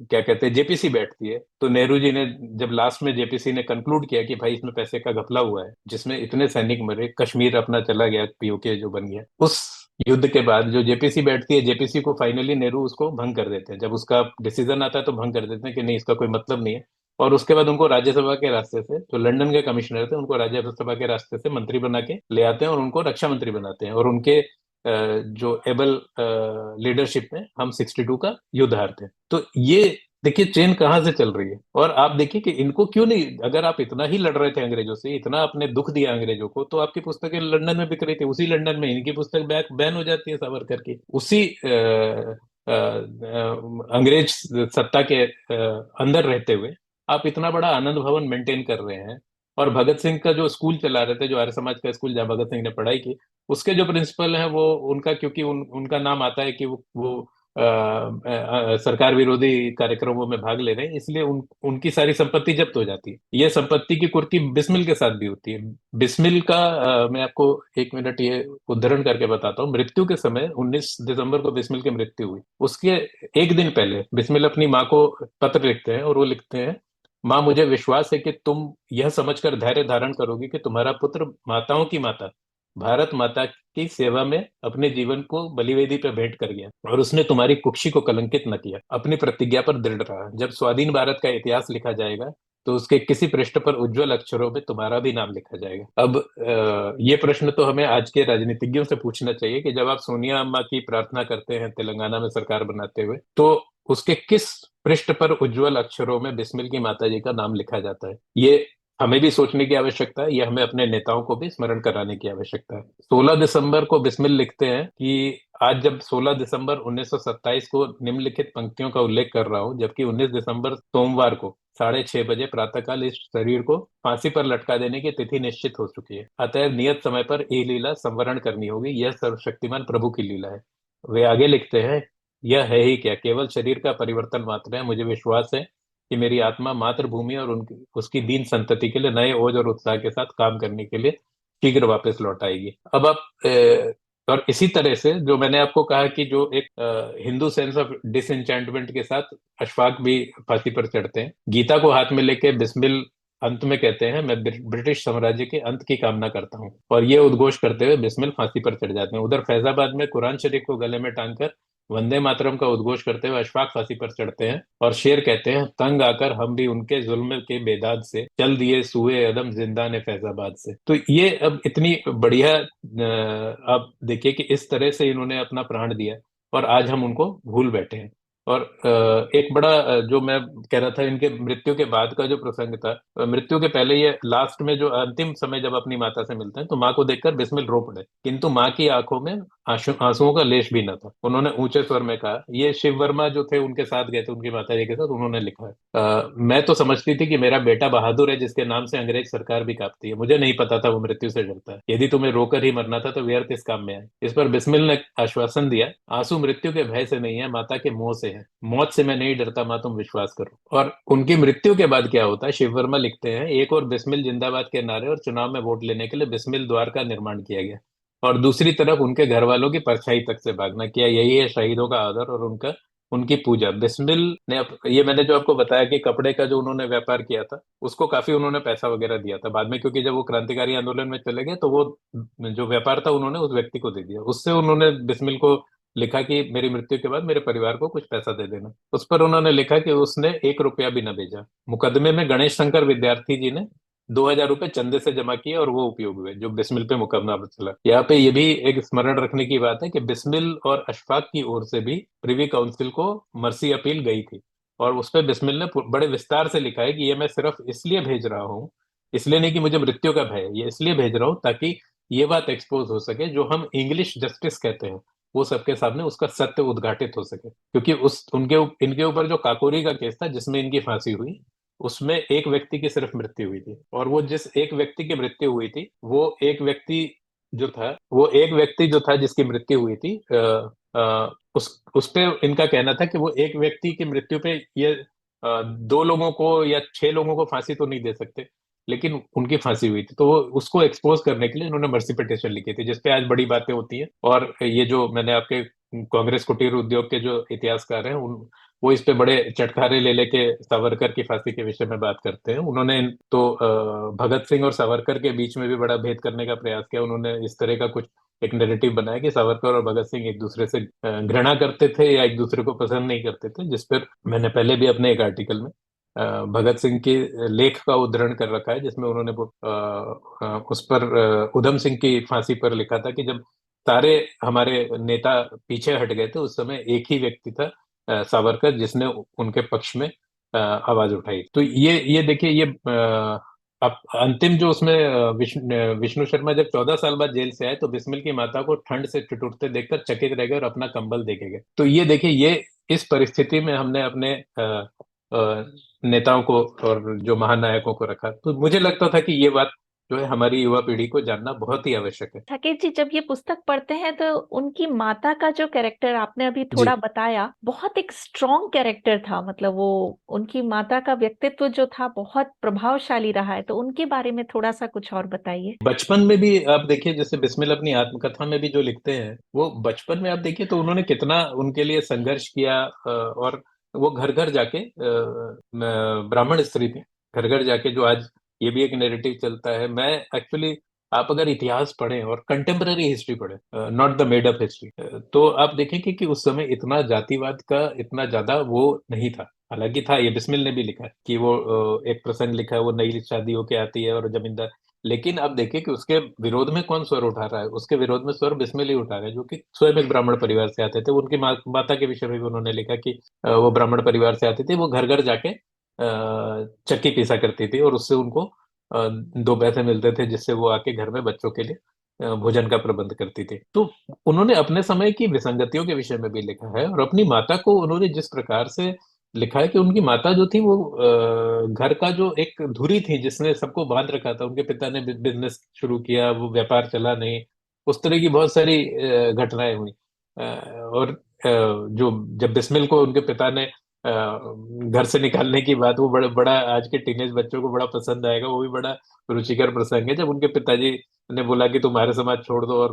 क्या कहते हैं जेपीसी बैठती है, तो नेहरू जी ने जब लास्ट में जेपीसी ने कंक्लूड किया कि भाई इसमें पैसे का घपला हुआ है, जिसमें इतने सैनिक मरे, कश्मीर अपना चला गया, पीओके जो बन गया, उस युद्ध के बाद जो जेपीसी बैठती है, जेपीसी को फाइनली नेहरू उसको भंग कर देते हैं। जब उसका डिसीजन आता है तो भंग कर देते हैं कि नहीं, इसका कोई मतलब नहीं है। और उसके बाद उनको राज्यसभा के रास्ते से, जो लंदन के कमिश्नर थे, उनको राज्यसभा के रास्ते से मंत्री बना के ले आते हैं और उनको रक्षा मंत्री बनाते हैं। और उनके जो एबल लीडरशिप में हम 62 का युद्ध हारते हैं। तो ये देखिए चेन कहाँ से चल रही है। और आप देखिए कि इनको क्यों नहीं, अगर आप इतना ही लड़ रहे थे अंग्रेजों से, इतना आपने दुख दिया अंग्रेजों को, तो आपकी पुस्तकें लंदन में बिक रही थी, उसी लंदन में इनकी पुस्तक बैन हो जाती है सावरकर की, उसी अंग्रेज सत्ता के अंदर रहते हुए आप इतना बड़ा आनंद भवन मेंटेन कर रहे हैं। और भगत सिंह का जो स्कूल चला रहे थे, जो आर्य समाज का स्कूल जहाँ भगत सिंह ने पढ़ाई की, उसके जो प्रिंसिपल हैं वो उनका, क्योंकि उनका नाम आता है कि वो सरकार विरोधी कार्यक्रमों में भाग ले रहे हैं, इसलिए उनकी सारी संपत्ति जब्त हो जाती है। ये संपत्ति की कुर्की बिस्मिल के साथ भी होती है। बिस्मिल का मैं आपको 1 मिनट ये उद्धरण करके बताता हूँ। मृत्यु के समय 19 दिसंबर को बिस्मिल की मृत्यु हुई, उसके एक दिन पहले बिस्मिल अपनी माँ को पत्र लिखते हैं और वो लिखते हैं, माँ मुझे विश्वास है कि तुम यह समझकर धैर्य धारण करोगी कि तुम्हारा पुत्र माताओं की माता भारत माता की सेवा में अपने जीवन को बलिवेदी पर भेंट कर गया, और उसने तुम्हारी कुक्षी को कलंकित न किया, अपनी प्रतिज्ञा पर दृढ़ रहा। जब स्वाधीन भारत का इतिहास लिखा जाएगा तो उसके किसी पृष्ठ पर उज्जवल अक्षरों में तुम्हारा भी नाम लिखा जाएगा। अब ये प्रश्न तो हमें आज के राजनीतिज्ञों से पूछना चाहिए कि जब आप सोनिया अम्मा की प्रार्थना करते हैं तेलंगाना में सरकार बनाते हुए, तो उसके किस पृष्ठ पर उज्जवल अक्षरों में बिस्मिल की माता जी का नाम लिखा जाता है। ये हमें भी सोचने की आवश्यकता है, ये हमें अपने नेताओं को भी स्मरण कराने की आवश्यकता है। 16 दिसंबर को बिस्मिल लिखते हैं कि आज जब 16 दिसंबर 1927 को निम्नलिखित पंक्तियों का उल्लेख कर रहा हूं, जबकि 19 दिसंबर सोमवार को 6:30 बजे प्रातःकाल इस शरीर को फांसी पर लटका देने की तिथि निश्चित हो चुकी है। अतः नियत समय पर ये लीला संवरण करनी होगी, यह सर्वशक्तिमान प्रभु की लीला है। वे आगे लिखते हैं, यह है ही क्या, केवल शरीर का परिवर्तन मात्र है। मुझे विश्वास है कि मेरी आत्मा मातृभूमि और उनकी उसकी दीन संतति के लिए नए ओज और उत्साह के साथ काम करने के लिए शीघ्र वापस लौट आएगी। अब आप और इसी तरह से जो मैंने आपको कहा कि जो एक हिंदू सेंस ऑफ डिसएंचेंटमेंट के साथ अशफाक भी फांसी पर चढ़ते हैं। गीता को हाथ में लेके बिस्मिल अंत में कहते हैं, मैं ब्रिटिश साम्राज्य के अंत की कामना करता हूँ, और ये उद्घोष करते हुए बिस्मिल फांसी पर चढ़ जाते हैं। उधर फैजाबाद में कुरान शरीफ को गले में टांगकर वंदे मातरम का उद्घोष करते हुए अशफाक फांसी पर चढ़ते हैं और शेर कहते हैं, तंग आकर हम भी उनके जुल्म के बेदाद से चल दिए सूए अदम जिंदान फैजाबाद से। तो ये अब इतनी बढ़िया आप देखिए कि इस तरह से इन्होंने अपना प्राण दिया और आज हम उनको भूल बैठे हैं। और एक बड़ा जो मैं कह रहा था, इनके मृत्यु के बाद का जो प्रसंग था, मृत्यु के पहले ये लास्ट में जो अंतिम समय जब अपनी माता से मिलते हैं, तो माँ को देखकर बिस्मिल रो पड़े, किंतु माँ की आंखों में आंसुओं का लेश भी न था। उन्होंने ऊंचे स्वर में कहा, ये शिव वर्मा जो थे उनके साथ गए थे, उनकी माता जी के साथ, उन्होंने लिखा है, मैं तो समझती थी कि मेरा बेटा बहादुर है जिसके नाम से अंग्रेज सरकार भी कांपती है, मुझे नहीं पता था वो मृत्यु से डरता है। यदि तुम्हें रोकर ही मरना था तो व्यर्थ इस काम में आए। इस पर बिस्मिल ने आश्वासन दिया, आंसू मृत्यु के भय से नहीं है, माता के मोह से है। मौत से मैं नहीं डरता माँ, तुम विश्वास करो। और उनकी मृत्यु के बाद क्या होता है, शिव वर्मा लिखते हैं, एक और बिस्मिल जिंदाबाद के नारे और चुनाव में वोट लेने के लिए बिस्मिल द्वार का निर्माण किया गया, और दूसरी तरफ उनके घर वालों की परछाई तक से भागना किया। यही है शहीदों का आदर और उनका उनकी पूजा। बिस्मिल ने ये मैंने जो आपको बताया कि कपड़े का जो उन्होंने व्यापार किया था, उसको काफी उन्होंने पैसा वगैरह दिया था बाद में, क्योंकि जब वो क्रांतिकारी आंदोलन में चले गए तो वो जो व्यापार था उन्होंने उस व्यक्ति को दे दिया। उससे उन्होंने बिस्मिल को लिखा कि मेरी मृत्यु के बाद मेरे परिवार को कुछ पैसा दे देना। उस पर उन्होंने लिखा कि उसने 1 रुपया भी न भेजा। मुकदमे में गणेश शंकर विद्यार्थी जी ने 2,000 रुपए चंदे से जमा किए और वो उपयोग हुए, जो बिस्मिल पे मुकदमा चला। यहाँ पे ये भी एक स्मरण रखने की बात है कि बिस्मिल और अशफाक की ओर से भी प्रिवी काउंसिल को मर्सी अपील गई थी, और उस पर बिस्मिल ने बड़े विस्तार से लिखा है कि ये मैं सिर्फ इसलिए भेज रहा हूँ, इसलिए नहीं कि मुझे मृत्यु का भय है, ये इसलिए भेज रहा हूँ ताकि ये बात एक्सपोज हो सके, जो हम इंग्लिश जस्टिस कहते हैं, वो सबके सामने उसका सत्य उद्घाटित हो सके। क्योंकि उस उनके इनके ऊपर जो काकोरी का केस था जिसमें इनकी फांसी हुई, उसमें एक व्यक्ति की सिर्फ मृत्यु हुई थी, और वो जिस एक व्यक्ति की मृत्यु हुई थी, वो एक व्यक्ति जो था जिसकी मृत्यु हुई थी, उस पे इनका कहना था कि वो एक व्यक्ति की मृत्यु पे ये दो लोगों को या छह लोगों को फांसी तो नहीं दे सकते, लेकिन उनकी फांसी हुई थी। तो वो उसको एक्सपोज करने के लिए इन्होंने मर्सी पिटिशन लिखी थी, जिसपे आज बड़ी बातें होती हैं। और ये जो मैंने आपके कांग्रेस कुटीर उद्योग के जो इतिहासकार हैं, उन वो इस पे बड़े चटखारे ले लेके सावरकर की फांसी के विषय में बात करते हैं। उन्होंने तो भगत सिंह और सावरकर के बीच में भी बड़ा भेद करने का प्रयास किया। उन्होंने इस तरह का कुछ एक नैरेटिव बनाया कि सावरकर और भगत सिंह एक दूसरे से घृणा करते थे या एक दूसरे को पसंद नहीं करते थे, जिस पर मैंने पहले भी अपने एक आर्टिकल में भगत सिंह के लेख का उद्धरण कर रखा है, जिसमें उन्होंने उस पर उधम सिंह की फांसी पर लिखा था कि जब सारे हमारे नेता पीछे हट गए थे, उस समय एक ही व्यक्ति था, सावरकर, जिसने उनके पक्ष में आवाज उठाई। तो ये देखिए, ये अब अंतिम जो उसमें विष्णु शर्मा जब 14 साल बाद जेल से आए, तो बिस्मिल की माता को ठंड से ठिठुरते देखकर चकित रह गए और अपना कंबल देके गए। तो ये देखिए, ये इस परिस्थिति में हमने अपने नेताओं को और जो महानायकों को रखा। तो मुझे लगता था कि ये बात जो है हमारी युवा पीढ़ी को जानना बहुत ही आवश्यक है। साकेत जी, जब ये पुस्तक पढ़ते हैं तो उनकी माता का जो कैरेक्टर आपने अभी जी। थोड़ा बताया, बहुत एक स्ट्रॉन्ग कैरेक्टर था। मतलब वो, उनकी माता का व्यक्तित्व जो था बहुत प्रभावशाली रहा है। तो उनके बारे में थोड़ा सा कुछ और बताइए। बचपन में भी आप देखिए, जैसे बिस्मिल अपनी आत्मकथा में भी जो लिखते हैं, वो बचपन में आप देखिए तो उन्होंने कितना उनके लिए संघर्ष किया। और वो घर घर जाके, ब्राह्मण स्त्री थी, घर घर जाके, जो आज ये भी एक नैरेटिव चलता है। मैं एक्चुअली, आप अगर इतिहास पढ़ें और कंटेम्पररी हिस्ट्री पढ़ें, not the made up history, तो आप देखेंगे कि उस समय इतना जातिवाद का इतना ज्यादा वो नहीं था। हालांकि था, ये बिस्मिल ने भी लिखा है कि वो एक प्रसंग लिखा है, वो नई शादी होके आती है और जमींदार। लेकिन अब देखिए कि उसके विरोध में कौन स्वर उठा रहा है। उसके विरोध में स्वर बिस्मिल ही उठा रहे हैं, जो कि स्वयं एक ब्राह्मण परिवार से आते थे। उनकी माता के विषय में भी उन्होंने लिखा कि वो ब्राह्मण परिवार से आती थी, वो घर घर जाके चक्की पीसा करती थी, और उससे उनको 2 पैसे मिलते थे, जिससे वो आके घर में बच्चों के लिए भोजन का प्रबंध करती थी। तो उन्होंने अपने समय की विसंगतियों के विषय में भी लिखा है, और अपनी माता को उन्होंने जिस प्रकार से लिखा है कि उनकी माता जो थी वो घर का जो एक धुरी थी, जिसने सबको बांध रखा था। उनके पिता ने बिजनेस शुरू किया, वो व्यापार चला नहीं। उस तरह की बहुत सारी घटनाएं हुई। और जो जब बिस्मिल को उनके पिता ने घर से निकालने की बात, वो बड़ा बड़ा आज के टीनेज बच्चों को बड़ा पसंद आएगा। वो भी बड़ा रुचिकर प्रसंग है, जब उनके पिताजी ने बोला कि तुम्हारे समाज छोड़ दो, और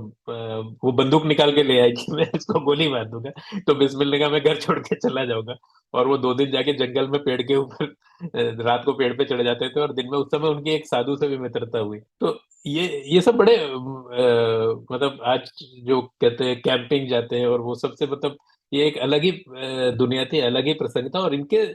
वो बंदूक निकाल के ले आई कि मैं इसको गोली मार दूंगा। तो बिस्मिल ने कहा मैं घर छोड़ के चला जाऊंगा। और वो 2 दिन जाके जंगल में पेड़ के ऊपर रात को पेड़ पे चढ़ जाते थे, और दिन में, उस समय उनकी एक साधु से भी मित्रता हुई। तो ये सब बड़े मतलब आज जो कहते हैं कैंपिंग जाते हैं, और वो सबसे मतलब ये एक अलग ही दुनिया थी, अलग ही प्रसंग था। और इनके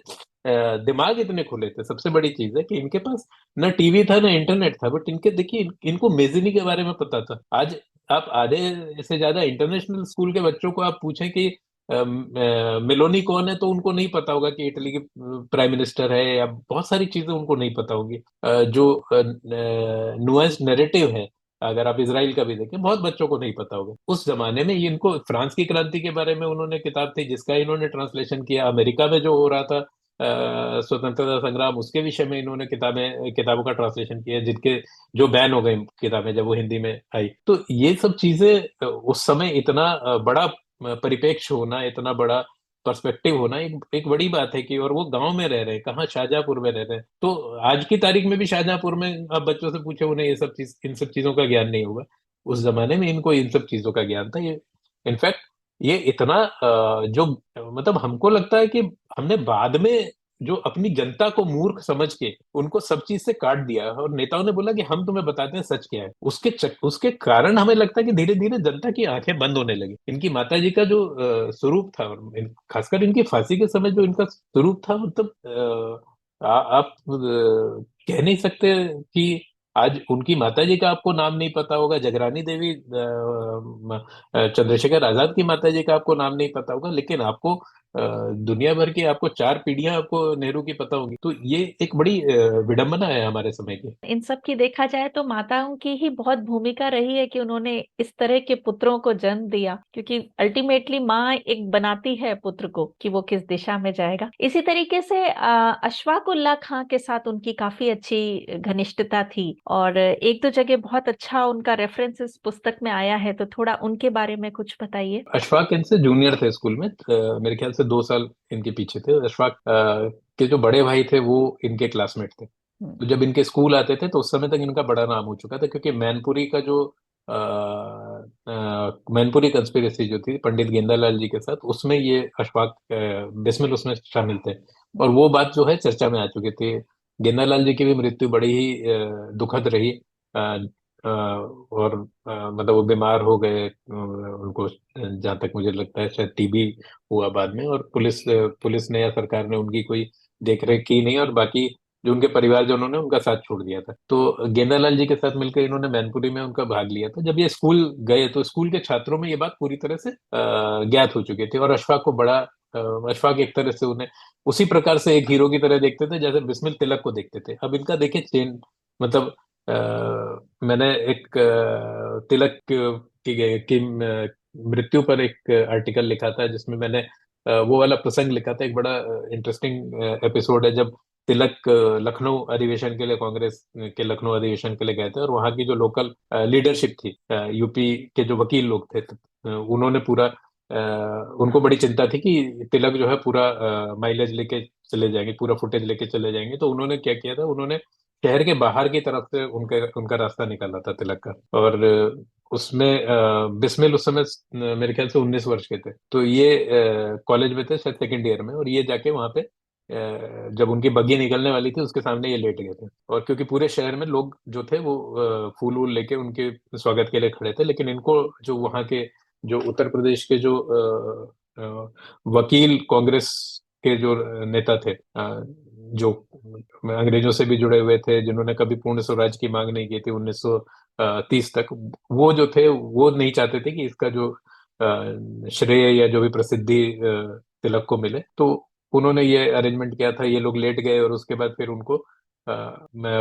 दिमाग इतने खुले थे। सबसे बड़ी चीज है कि इनके पास ना टीवी था ना इंटरनेट था, बट इनके देखिए, इनको मेजिनी के बारे में पता था। आज आप आधे से ज्यादा इंटरनेशनल स्कूल के बच्चों को आप पूछें कि मेलोनी कौन है, तो उनको नहीं पता होगा कि इटली की प्राइम मिनिस्टर है, या बहुत सारी चीजें उनको नहीं पता होगी। जो नुएंस नैरेटिव है, अगर आप इसराइल का भी देखें, बहुत बच्चों को नहीं पता होगा। उस जमाने में ये, इनको फ्रांस की क्रांति के बारे में उन्होंने किताब थी जिसका इन्होंने ट्रांसलेशन किया। अमेरिका में जो हो रहा था स्वतंत्रता संग्राम, उसके विषय में इन्होंने किताबों का ट्रांसलेशन किया, जिनके जो बैन हो गई किताबें जब वो हिंदी में आई। तो ये सब चीजें उस समय इतना बड़ा परिप्रेक्ष्य होना, इतना बड़ा पर्सपेक्टिव होना, एक बड़ी बात है कि, और वो गांव में रह रहे हैं, कहाँ, शाहजहांपुर में रह रहे हैं। तो आज की तारीख में भी शाहजहांपुर में आप बच्चों से पूछे, उन्हें ये सब चीज, इन सब चीजों का ज्ञान नहीं होगा। उस जमाने में इनको इन सब चीजों का ज्ञान था। ये इनफैक्ट ये इतना जो मतलब हमको लगता है कि हमने बाद में जो अपनी जनता को मूर्ख समझ के उनको सब चीज से काट दिया, और नेताओं ने बोला कि हम तुम्हें बताते हैं सच क्या है, उसके कारण हमें लगता है कि धीरे धीरे जनता की आंखें बंद होने लगी। इनकी माता जी का जो स्वरूप था, और खासकर इनकी फांसी के समय जो इनका स्वरूप था, मतलब आप कह नहीं सकते कि आज उनकी माता जी का आपको नाम नहीं पता होगा, जगरानी देवी, चंद्रशेखर आजाद की माता जी का आपको नाम नहीं पता होगा, लेकिन आपको दुनिया भर की आपको 4 पीढ़ियां आपको नेहरू की पता होगी। तो ये एक बड़ी विडंबना है हमारे समय की। इन सब की देखा जाए तो माताओं की ही बहुत भूमिका रही है कि उन्होंने इस तरह के पुत्रों को जन्म दिया, क्योंकि अल्टीमेटली माँ एक बनाती है पुत्र को कि वो किस दिशा में जाएगा। इसी तरीके से अशफाक उल्लाह खां के साथ उनकी काफी अच्छी घनिष्ठता थी, और एक दो जगह बहुत अच्छा उनका रेफरेंस इस पुस्तक में आया है, तो थोड़ा उनके बारे में कुछ बताइए। अशफाक इनसे जूनियर थे स्कूल में, मेरे ख्याल से 2 साल इनके पीछे थे। अशफाक के जो बड़े भाई थे वो इनके क्लासमेट थे। हम्म। तो जब इनके स्कूल आते थे तो उस समय तक इनका बड़ा नाम हो चुका था, क्योंकि मैनपुरी का जो मैनपुरी कंस्पिरेसी जो थी पंडित गेंदालाल जी के साथ, उसमें ये अशफाक बिस्मिल उसमें शामिल थे। और वो बात जो है चर्चा में आ चुकी थी। गेंदालाल जी की भी मृत्यु बड़ी ही दुखद रही। अ, और मतलब वो बीमार हो गए, उनको जहाँ तक मुझे लगता है शायद टीबी हुआ बाद में, और पुलिस ने या सरकार ने उनकी कोई देखरेख की नहीं, और बाकी जो उनके परिवारजनों ने उनका साथ छोड़ दिया था। तो गेंदालाल जी के साथ मिलकर इन्होंने मैनपुरी में उनका भाग लिया था। जब ये स्कूल गए तो स्कूल के छात्रों में ये बात पूरी तरह से ज्ञात हो चुकी थी, और अशफाक को बड़ा अशफाक एक तरह से उन्हें उसी प्रकार से एक हीरो की तरह देखते थे जैसे बिस्मिल तिलक को देखते थे। अब इनका देखिए चेन, मतलब मैंने एक तिलक की मृत्यु पर एक आर्टिकल लिखा था, जिसमें मैंने वो वाला प्रसंग लिखा था। एक बड़ा इंटरेस्टिंग एपिसोड है, जब तिलक लखनऊ अधिवेशन के लिए, कांग्रेस के लखनऊ अधिवेशन के लिए गए थे, और वहाँ की जो लोकल लीडरशिप थी, यूपी के जो वकील लोग थे, उन्होंने पूरा उनको बड़ी चिंता थी कि तिलक जो है पूरा माइलेज लेके चले जाएंगे, पूरा फुटेज लेके चले जाएंगे। तो उन्होंने क्या किया था, उन्होंने शहर के बाहर की तरफ से उनका रास्ता निकाला था तिलक का। और उसमें बिस्मिल उस समय मेरे ख्याल से 19 वर्ष के थे। तो ये कॉलेज में थे शायद सेकेंड ईयर में, और ये जाके वहां पे जब उनकी बग्गी निकलने वाली थी उसके सामने ये लेट गए थे। और क्योंकि पूरे शहर में लोग जो थे वो फूल वूल लेके उनके स्वागत के लिए खड़े थे, लेकिन इनको जो वहाँ के जो उत्तर प्रदेश के जो वकील कांग्रेस के जो नेता थे, जो अंग्रेजों से भी जुड़े हुए थे, जिन्होंने कभी पूर्ण स्वराज की मांग नहीं की थी 1930 तक, वो जो थे वो नहीं चाहते थे कि इसका जो श्रेय या जो भी प्रसिद्धि तिलक को मिले। तो उन्होंने ये अरेंजमेंट किया था, ये लोग लेट गए, और उसके बाद फिर उनको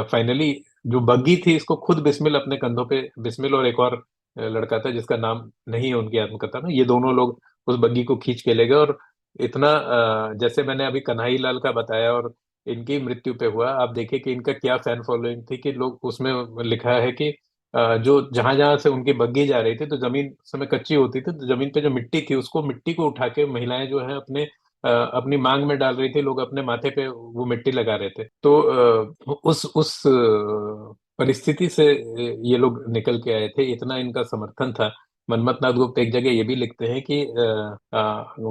फाइनली जो बग्गी थी इसको खुद बिस्मिल अपने कंधों पे, बिस्मिल और एक और लड़का था जिसका नाम नहीं है उनकी आत्मकथा में, ये दोनों लोग उस बग्गी को खींच के ले गए। और इतना जैसे मैंने अभी कन्हई लाल का बताया और इनकी मृत्यु पे हुआ, आप देखिए कि इनका क्या फैन फॉलोइंग थी, कि लोग उसमें लिखा है कि जो जहां जहां से उनकी बग्गी जा रही थी तो जमीन उस समय कच्ची होती थी, तो जमीन पे जो मिट्टी थी उसको मिट्टी को उठा के महिलाएं जो है अपनी मांग में डाल रही थी, लोग अपने माथे पे वो मिट्टी लगा रहे थे। तो उस परिस्थिति से ये लोग निकल के आए थे, इतना इनका समर्थन था। मनमथ नाथ गुप्त एक जगह ये भी लिखते हैं कि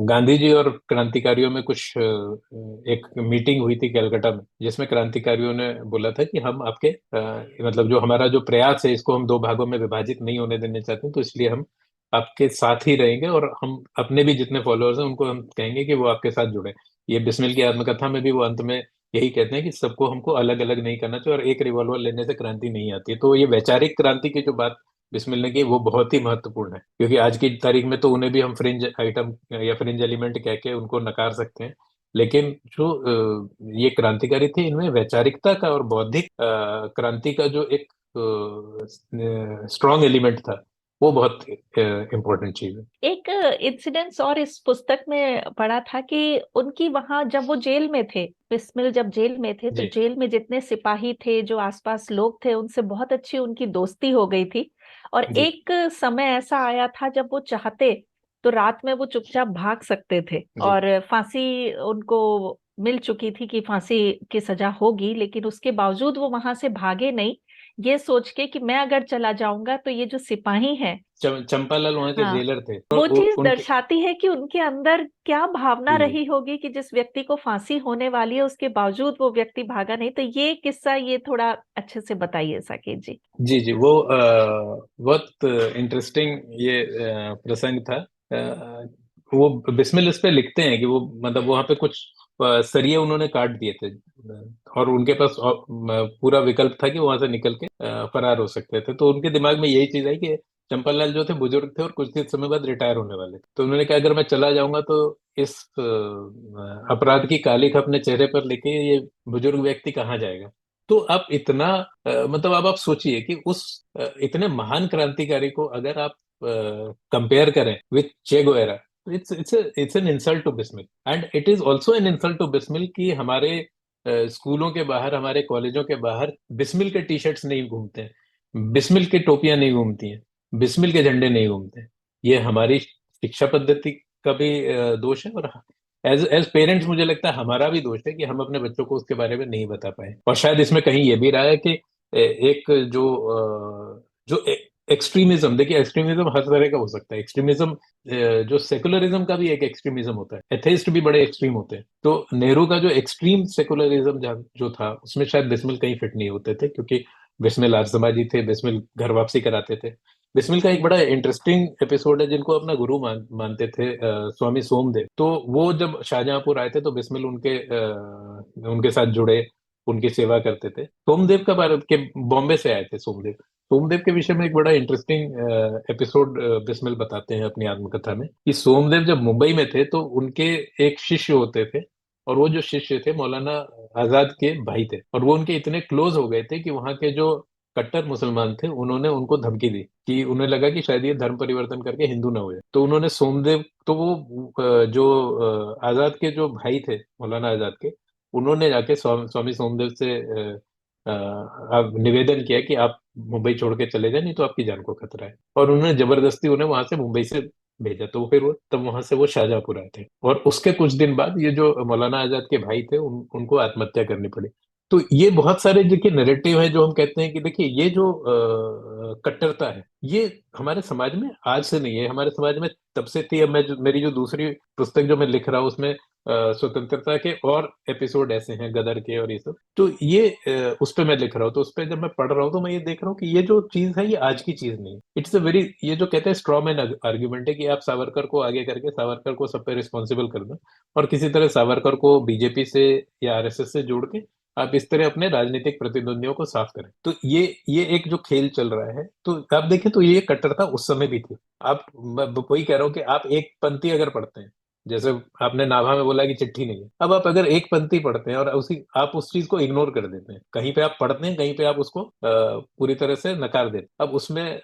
गांधी जी और क्रांतिकारियों में कुछ एक मीटिंग हुई थी कलकत्ता में, जिसमें क्रांतिकारियों ने बोला था कि हम आपके मतलब जो हमारा जो प्रयास है इसको हम 2 भागों में विभाजित नहीं होने देना चाहते हैं, तो इसलिए हम आपके साथ ही रहेंगे, और हम अपने भी जितने फॉलोअर्स हैं उनको हम कहेंगे कि वो आपके साथ जुड़े। ये बिस्मिल की आत्मकथा में भी वो अंत में यही कहते हैं कि सबको हमको अलग अलग नहीं करना चाहिए, और एक रिवॉल्वर लेने से क्रांति नहीं आती है। तो ये वैचारिक क्रांति की जो बात बिस्मिल ने की वो बहुत ही महत्वपूर्ण है, क्योंकि आज की तारीख में तो उन्हें भी हम फ्रिंज आइटम या फ्रिंज एलिमेंट कह के उनको नकार सकते हैं, लेकिन जो ये क्रांतिकारी थे, इनमें वैचारिकता का और बौद्धिक क्रांति का जो एक स्ट्रॉन्ग एलिमेंट था, वो बहुत इम्पोर्टेंट चीज है। एक इंसिडेंस और इस पुस्तक में पढ़ा था कि उनकी वहां जब वो जेल में थे, बिस्मिल जब जेल में थे, तो जी जेल में जितने सिपाही थे, जो आसपास लोग थे, उनसे बहुत अच्छी उनकी दोस्ती हो गई थी। और जी एक समय ऐसा आया था जब वो चाहते तो रात में वो चुपचाप भाग सकते थे, जी और फांसी उनको मिल चुकी थी कि फांसी की सजा होगी, लेकिन उसके बावजूद वो वहां से भागे नहीं, ये सोच के कि मैं अगर चला जाऊंगा तो ये जो सिपाही हैं, चंपालाल वहाँ के हाँ, जेलर थे, वो चीज उनके। दर्शाती है कि उनके अंदर क्या भावना जी रही होगी कि जिस व्यक्ति को फांसी होने वाली है उसके बावजूद वो व्यक्ति भागा नहीं। तो ये किस्सा ये थोड़ा अच्छे से बताइए साकेत जी। जी जी, वो बहुत इंटरेस्टिंग ये प्रसंग था। वो बिस्मिल इस पे लिखते हैं कि वो मतलब वहां पे कुछ सरिये उन्होंने काट दिए थे, और उनके पास पूरा विकल्प था कि वहां से निकल के फरार हो सकते थे। तो उनके दिमाग में यही चीज आई कि चंपालाल जो थे बुजुर्ग थे और कुछ ही समय बाद रिटायर होने वाले थे। तो उन्होंने कहा अगर मैं चला जाऊंगा तो इस अपराध की कालिख अपने चेहरे पर लेके ये बुजुर्ग व्यक्ति कहाँ जाएगा? तो आप इतना मतलब अब आप सोचिए कि उस इतने महान क्रांतिकारी को अगर आप कंपेयर करें with Che Guevara, it's an insult to Bismil, and it is also an insult to Bismil कि हमारे स्कूलों के बाहर, हमारे कॉलेजों के बाहर बिस्मिल के टी शर्ट्स नहीं घूमते हैं, बिस्मिल की टोपियां नहीं घूमती हैं, बिस्मिल के झंडे नहीं घूमते हैं। ये हमारी शिक्षा पद्धति का भी दोष है, और एज एज पेरेंट्स मुझे लगता है हमारा भी दोष है कि हम अपने बच्चों को उसके बारे में नहीं बता पाए। और शायद इसमें कहीं ये भी रहा है कि एक जो एक्सट्रीमिज्म, देखिए एक्सट्रीमिज्म हर तरह का हो सकता है। एक्सट्रीमिज्म जो सेकुलरिज्म का भी एक एक्सट्रीमिज्म होता है, एथेइस्ट भी बड़े एक्सट्रीम होते हैं। तो नेहरू का जो एक्सट्रीम सेकुलरिज्म जो था, उसमें शायद बिस्मिल कहीं फिट नहीं होते थे, क्योंकि बिस्मिल आर्यसमाजी थे, बिस्मिल घर वापसी कराते थे। बिस्मिल का एक बड़ा इंटरेस्टिंग एपिसोड है, जिनको अपना गुरु मानते थे स्वामी सोमदेव। तो वो जब शाहजहांपुर आए थे तो बिस्मिल उनके साथ जुड़े, उनकी सेवा करते थे। सोमदेव का भारत के बॉम्बे से आए थे सोमदेव। सोमदेव के विषय में एक बड़ा इंटरेस्टिंग एपिसोड बिस्मिल बताते हैं अपनी आत्मकथा में, कि सोमदेव जब मुंबई में थे तो उनके एक शिष्य होते थे, और वो जो शिष्य थे मौलाना आजाद के भाई थे, और वो उनके इतने क्लोज हो गए थे कि वहाँ के जो कट्टर मुसलमान थे उन्होंने उनको धमकी दी कि उन्हें लगा कि शायद ये धर्म परिवर्तन करके हिंदू ना हो जाए। तो उन्होंने सोमदेव, तो वो जो आजाद के जो भाई थे, मौलाना आजाद के, उन्होंने जाके स्वामी सोमदेव से अब निवेदन किया कि आप मुंबई छोड़ के चले जाए, नहीं तो आपकी जान को खतरा है। और उन्होंने जबरदस्ती उन्हें वहां से मुंबई से भेजा। तो फिर वो तब वहां से वो शाहजहांपुर आए थे, और उसके कुछ दिन बाद ये जो मौलाना आजाद के भाई थे उनको आत्महत्या करनी पड़ी। तो ये बहुत सारे देखिए नैरेटिव है जो हम कहते हैं कि देखिए ये जो कट्टरता है, ये हमारे समाज में आज से नहीं है, हमारे समाज में तब से थी। अब मेरी जो दूसरी पुस्तक जो मैं लिख रहा हूँ उसमें स्वतंत्रता के और एपिसोड ऐसे हैं, गदर के और ये सब। तो ये उस पे मैं लिख रहा हूँ, तो उस पे जब मैं पढ़ रहा हूँ तो मैं ये देख रहा हूँ कि ये जो चीज है ये आज की चीज नहीं है। इट्स अ वेरी, ये जो कहते हैं स्ट्रॉ मैन आर्ग्यूमेंट है, कि आप सावरकर को आगे करके सावरकर को सब पे रिस्पॉन्सिबल कर दो, और किसी तरह सावरकर को बीजेपी से या आरएसएस से जोड़ के आप इस तरह अपने राजनीतिक प्रतिद्वंदियों को साफ करें। तो ये एक जो खेल चल रहा है, तो आप देखें तो ये कट्टरता उस समय भी थी। आप, मैं वही कह रहा हूँ कि आप एक पंक्ति अगर पढ़ते हैं, जैसे आपने नाभा में बोला कि चिट्ठी नहीं है, अब आप अगर एक पंक्ति पढ़ते हैं और उसी आप उस चीज को इग्नोर कर देते हैं, कहीं पे आप पढ़ते हैं, कहीं पे आप उसको पूरी तरह से नकार देते हैं। अब उसमें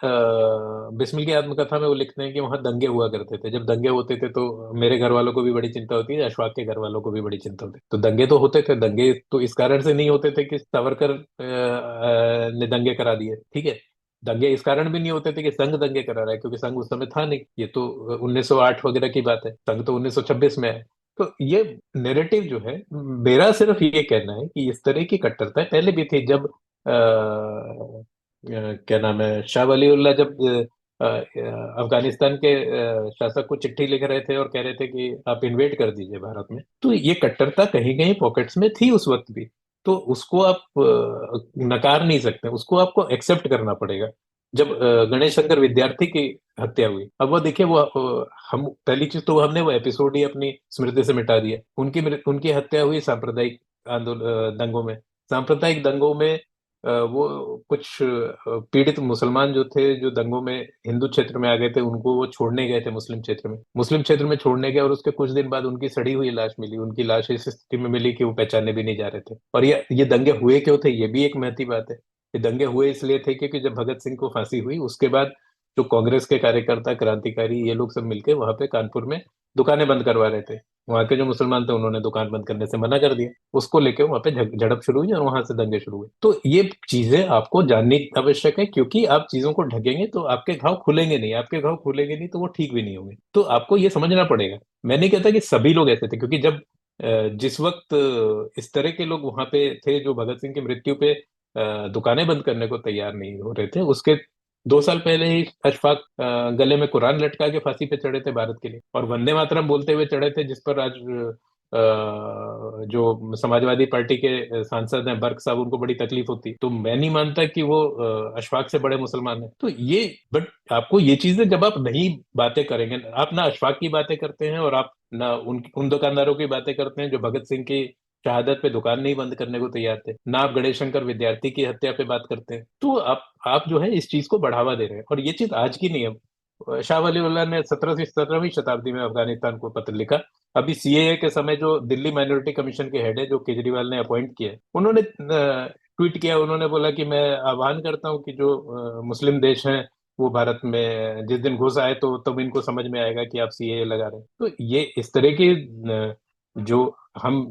बिस्मिल की आत्मकथा में वो लिखते हैं कि वहां दंगे हुआ करते थे। जब दंगे होते थे तो मेरे घर वालों को भी बड़ी चिंता होती है, अशफाक के घर वालों को भी बड़ी चिंता होती है। तो दंगे तो होते थे, दंगे तो इस कारण से नहीं होते थे कि सावरकर ने दंगे करा दिए, ठीक है। दंगे इस कारण भी नहीं होते थे कि संघ दंगे करा रहा है, क्योंकि संघ उस समय था नहीं। ये तो 1908 वगैरह की बात है, संघ तो 1926 में है। तो ये नैरेटिव जो है, मेरा सिर्फ ये कहना है कि इस तरह की कट्टरता पहले भी थी। जब क्या नाम है, शाह वलीउल्लाह जब अफगानिस्तान के शासक को चिट्ठी लिख रहे थे और कह रहे थे कि आप इन्वेट कर दीजिए भारत में, तो ये कट्टरता कहीं कहीं पॉकेट्स में थी उस वक्त भी। तो उसको आप नकार नहीं सकते, उसको आपको एक्सेप्ट करना पड़ेगा। जब गणेश शंकर विद्यार्थी की हत्या हुई, अब वो देखिए, वो हम पहली चीज तो हमने वो एपिसोड ही अपनी स्मृति से मिटा दिया। उनकी हत्या हुई सांप्रदायिक आंदोलन दंगों में। सांप्रदायिक दंगों में वो कुछ पीड़ित मुसलमान जो थे, जो दंगों में हिंदू क्षेत्र में आ गए थे, उनको वो छोड़ने गए थे मुस्लिम क्षेत्र में छोड़ने गए, और उसके कुछ दिन बाद उनकी सड़ी हुई लाश मिली। उनकी लाश इस स्थिति में मिली कि वो पहचाने भी नहीं जा रहे थे। और ये दंगे हुए क्यों थे, ये भी एक महती बात है। ये दंगे हुए इसलिए थे क्योंकि जब भगत सिंह को फांसी हुई उसके बाद जो कांग्रेस के कार्यकर्ता, क्रांतिकारी, ये लोग सब मिलके वहां पे कानपुर में दुकानें बंद करवा रहे थे। वहां के जो मुसलमान थे उन्होंने दुकान बंद करने से मना कर दिया। उसको लेके वहां पे झड़प शुरू हुई और वहां से दंगे शुरू हुए। तो ये चीजें आपको जाननी आवश्यक है, क्योंकि आप चीजों को ढकेंगे तो आपके घाव खुलेंगे नहीं, आपके घाव खुलेंगे नहीं तो वो ठीक भी नहीं होंगे। तो आपको ये समझना पड़ेगा। मैं नहीं कहता कि सभी लोग ऐसे थे, क्योंकि जब जिस वक्त इस तरह के लोग वहां पे थे जो भगत सिंह की मृत्यु पे दुकानें बंद करने को तैयार नहीं हो रहे थे, उसके 2 साल पहले ही अशफाक गले में कुरान लटका के फांसी पे चढ़े थे भारत के लिए, और वंदे मातरम बोलते हुए चढ़े थे, जिस पर आज जो समाजवादी पार्टी के सांसद हैं बर्क साहब, उनको बड़ी तकलीफ होती। तो मैं नहीं मानता कि वो अशफाक से बड़े मुसलमान हैं। तो ये, बट आपको ये चीजें जब आप नहीं बातें करेंगे, आप ना अशफाक की बातें करते हैं और आप ना उन दुकानदारों की बातें करते हैं जो भगत सिंह की शहादत पे दुकान नहीं बंद करने को तैयार थे, ना आप गणेश शंकर विद्यार्थी की हत्या पे बात करते हैं, तो आप जो है इस चीज को बढ़ावा दे रहे हैं। और ये चीज आज की नहीं है। शाह वलीउल्लाह ने 17वीं शताब्दी में अफगानिस्तान को पत्र लिखा, अभी सीएए के समय जो दिल्ली माइनॉरिटी कमीशन के हेड है, जो केजरीवाल ने अपॉइंट किया है, उन्होंने ट्वीट किया, उन्होंने बोला कि मैं आह्वान करता हूं कि जो मुस्लिम देश हैं वो भारत में जिस दिन घुस आए तो तब इनको समझ में आएगा कि आप सीएए लगा रहे हैं। तो ये इस तरह की जो हम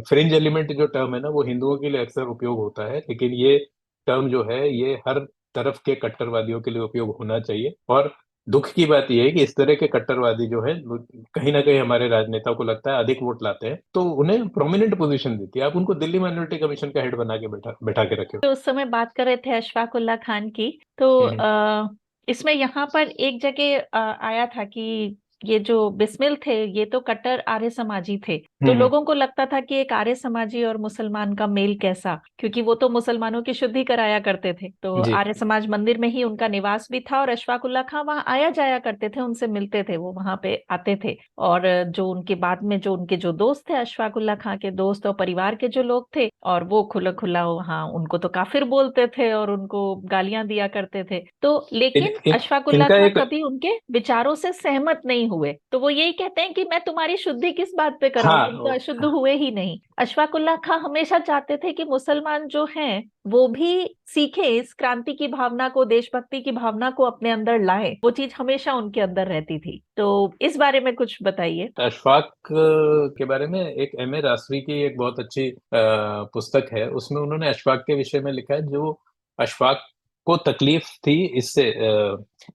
फ्रिंज एलिमेंट जो टर्म है ना, वो हिंदुओं के लिए अक्सर उपयोग होता है, लेकिन ये टर्म जो है ये हर तरफ के कट्टरवादियों के लिए उपयोग होना चाहिए। और दुख की बात यह है कि इस तरह के कट्टरवादी जो है वो कहीं ना कहीं हमारे राजनेताओं को लगता है अधिक वोट लाते हैं, तो उन्हें प्रोमिनेंट पोजीशन देती है। आप उनको दिल्ली माइनॉरिटी कमीशन का हेड बना के बैठा बैठा के रखे हो। तो उस समय बात कर रहे थे अशफाक उल्ला खान की, तो हम्म। इसमें यहाँ पर एक जगह आया था कि ये जो बिस्मिल थे ये तो कट्टर आर्य समाजी थे। तो हम्म। लोगों को लगता था कि एक आर्य समाजी और मुसलमान का मेल कैसा, क्योंकि वो तो मुसलमानों की शुद्धि कराया करते थे। तो जी। आर्य समाज मंदिर में ही उनका निवास भी था और अशफाक उल्ला खां वहां आया जाया करते थे, उनसे मिलते थे, वो वहां पे आते थे। और जो उनके बाद में जो उनके जो दोस्त थे, अशफाक उल्ला खां के दोस्त और परिवार के जो लोग थे, और वो खुला खुला वहाँ उनको तो काफिर बोलते थे और उनको गालियां दिया करते थे। तो इन, लेकिन इन, अशफाक उल्ला इनका खां एक। कभी उनके विचारों से सहमत नहीं हुए। तो वो यही कहते हैं कि मैं तुम्हारी शुद्धि किस बात पे कराऊं, तुम तो हाँ। अशुद्ध हुए ही नहीं। अशफाक उल्ला खां हमेशा चाहते थे कि मुसलमान जो हैं वो भी सीखे, इस क्रांति की भावना को, देशभक्ति की भावना को अपने अंदर लाए। वो चीज हमेशा उनके अंदर रहती थी। तो इस बारे में कुछ बताइए। अशफाक के बारे में एक एम ए रासवी की एक बहुत अच्छी पुस्तक है, उसमें उन्होंने अशफाक के विषय में लिखा है। जो अशफाक को तकलीफ थी इससे,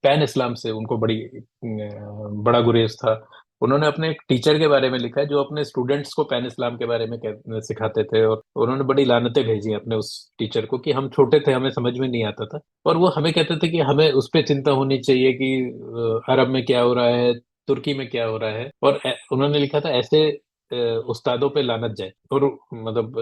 पैन इस्लाम से उनको बड़ा गुरेज था। उन्होंने अपने एक टीचर के बारे में लिखा है जो अपने स्टूडेंट्स को पैन इस्लाम के बारे में सिखाते थे, और उन्होंने बड़ी लानतें भेजी अपने उस टीचर को कि हम छोटे थे, हमें समझ में नहीं आता था, और वो हमें कहते थे कि हमें उस पर चिंता होनी चाहिए कि अरब में क्या हो रहा है, तुर्की में क्या हो रहा है। और उन्होंने लिखा था ऐसे उस्तादों पे लानत जाए। और मतलब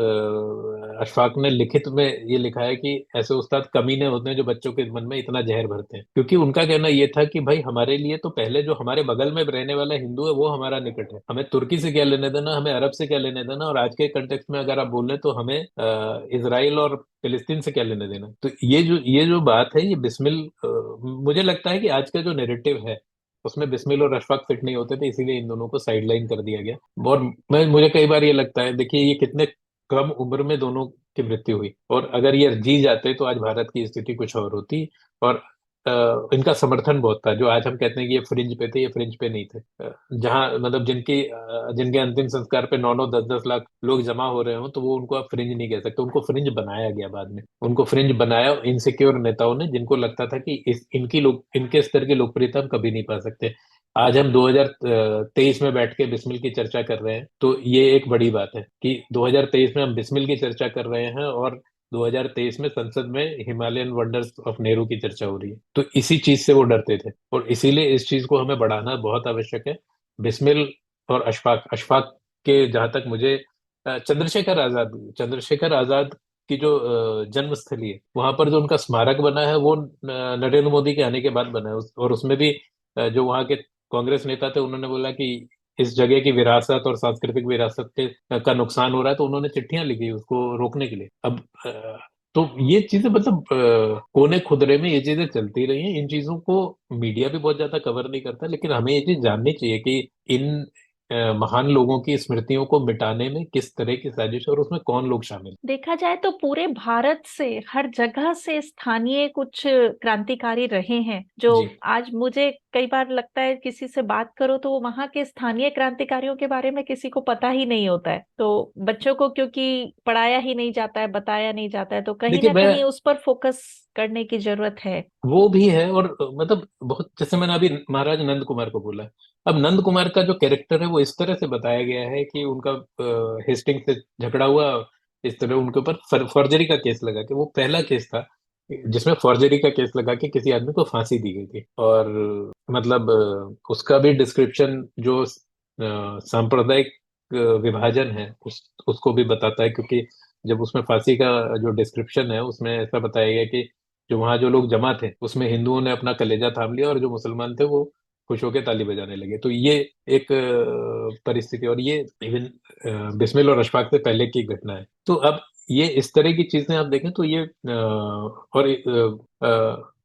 अशफाक ने लिखित में ये लिखा है कि ऐसे उस्ताद कमीने होते हैं जो बच्चों के मन में इतना जहर भरते हैं। क्योंकि उनका कहना ये था कि भाई हमारे लिए तो पहले जो हमारे बगल में रहने वाला हिंदू है वो हमारा निकट है, हमें तुर्की से क्या लेने देना, हमें अरब से क्या लेने देना, और आज के कंटेक्स्ट में अगर आप बोले तो हमें इसराइल और फिलिस्तीन से क्या लेने देना। तो ये जो बात है, ये बिस्मिल मुझे लगता है कि आज का जो नेरेटिव है उसमें बिस्मिल और अशफाक फिट नहीं होते थे, इसीलिए इन दोनों को साइडलाइन कर दिया गया। और मुझे कई बार ये लगता है, देखिए ये कितने कम उम्र में दोनों की मृत्यु हुई, और अगर ये जी जाते तो आज भारत की स्थिति कुछ और होती। और इनका समर्थन बहुत था। जो आज हम कहते हैं कि ये फ्रिंज पे थे, ये फ्रिंज पे नहीं थे। जहाँ मतलब जिनके अंतिम संस्कार पे 9-9 10-10 लाख लोग जमा हो रहे हो, तो वो उनको आप फ्रिंज नहीं कह सकते, उनको फ्रिंज बनाया गया बाद में। उनको फ्रिंज बनाया इनसिक्योर नेताओं ने, जिनको लगता था कि इनके स्तर की लोकप्रियता हम कभी नहीं पा सकते। आज हम 2023 में बैठ के बिस्मिल की चर्चा कर रहे हैं, तो ये एक बड़ी बात है कि 2023 में हम बिस्मिल की चर्चा कर रहे हैं, और 2023 में संसद में हिमालयन वंडर्स ऑफ नेहरू की चर्चा हो रही है। तो इसी चीज से वो डरते थे, और इसीलिए इस चीज को हमें बढ़ाना बहुत आवश्यक है। बिस्मिल और अशफाक अशफाक के जहां तक मुझे चंद्रशेखर आजाद की जो जन्मस्थली है, वहां पर जो उनका स्मारक बना है वो नरेंद्र मोदी के आने के बाद बना है। और उसमें भी जो वहाँ के कांग्रेस नेता थे उन्होंने बोला कि इस जगह की विरासत और सांस्कृतिक विरासत का नुकसान हो रहा है, तो उन्होंने चिट्ठियां लिखी उसको रोकने के लिए। अब तो ये चीजें मतलब कोने खुदरे में ये चीजें चलती रही हैं। इन चीजों को मीडिया भी बहुत ज्यादा कवर नहीं करता, लेकिन हमें ये चीज जाननी चाहिए कि इन महान लोगों की स्मृतियों को मिटाने में किस तरह की साजिश है और उसमें कौन लोग शामिल देखा जाए तो पूरे भारत से, हर जगह से स्थानीय कुछ क्रांतिकारी रहे हैं, जो हैं। जी। आज मुझे कई बार लगता है किसी से बात करो तो वो वहां के स्थानीय क्रांतिकारियों के बारे में किसी को पता ही नहीं होता है। तो बच्चों को क्योंकि पढ़ाया ही नहीं जाता है, बताया नहीं जाता है, तो कहीं देखिए ना मैं, कहीं उस पर फोकस करने की जरूरत है। वो भी है, और मतलब बहुत, जैसे मैंने अभी महाराज नंद कुमार को बोला, अब नंद कुमार का जो कैरेक्टर है वो इस तरह से बताया गया है कि उनका हेस्टिंग से झगड़ा हुआ, इस तरह उनके ऊपर फॉर्जरी का केस लगा, कि वो पहला केस था जिसमें फॉर्जरी का केस लगा के किसी आदमी को फांसी दी गई थी। और मतलब उसका भी डिस्क्रिप्शन जो सांप्रदायिक विभाजन है उसको भी बताता है, क्योंकि जब उसमें फांसी का जो डिस्क्रिप्शन है उसमें ऐसा बताया गया कि जो वहां जो लोग जमा थे उसमें हिंदुओं ने अपना कलेजा थाम लिया, और जो मुसलमान थे वो खुश होकर ताली बजाने लगे। तो ये एक परिस्थिति, और ये इवन बिस्मिल और अशफाक से पहले की घटना है। तो अब ये इस तरह की चीजें आप देखें तो ये और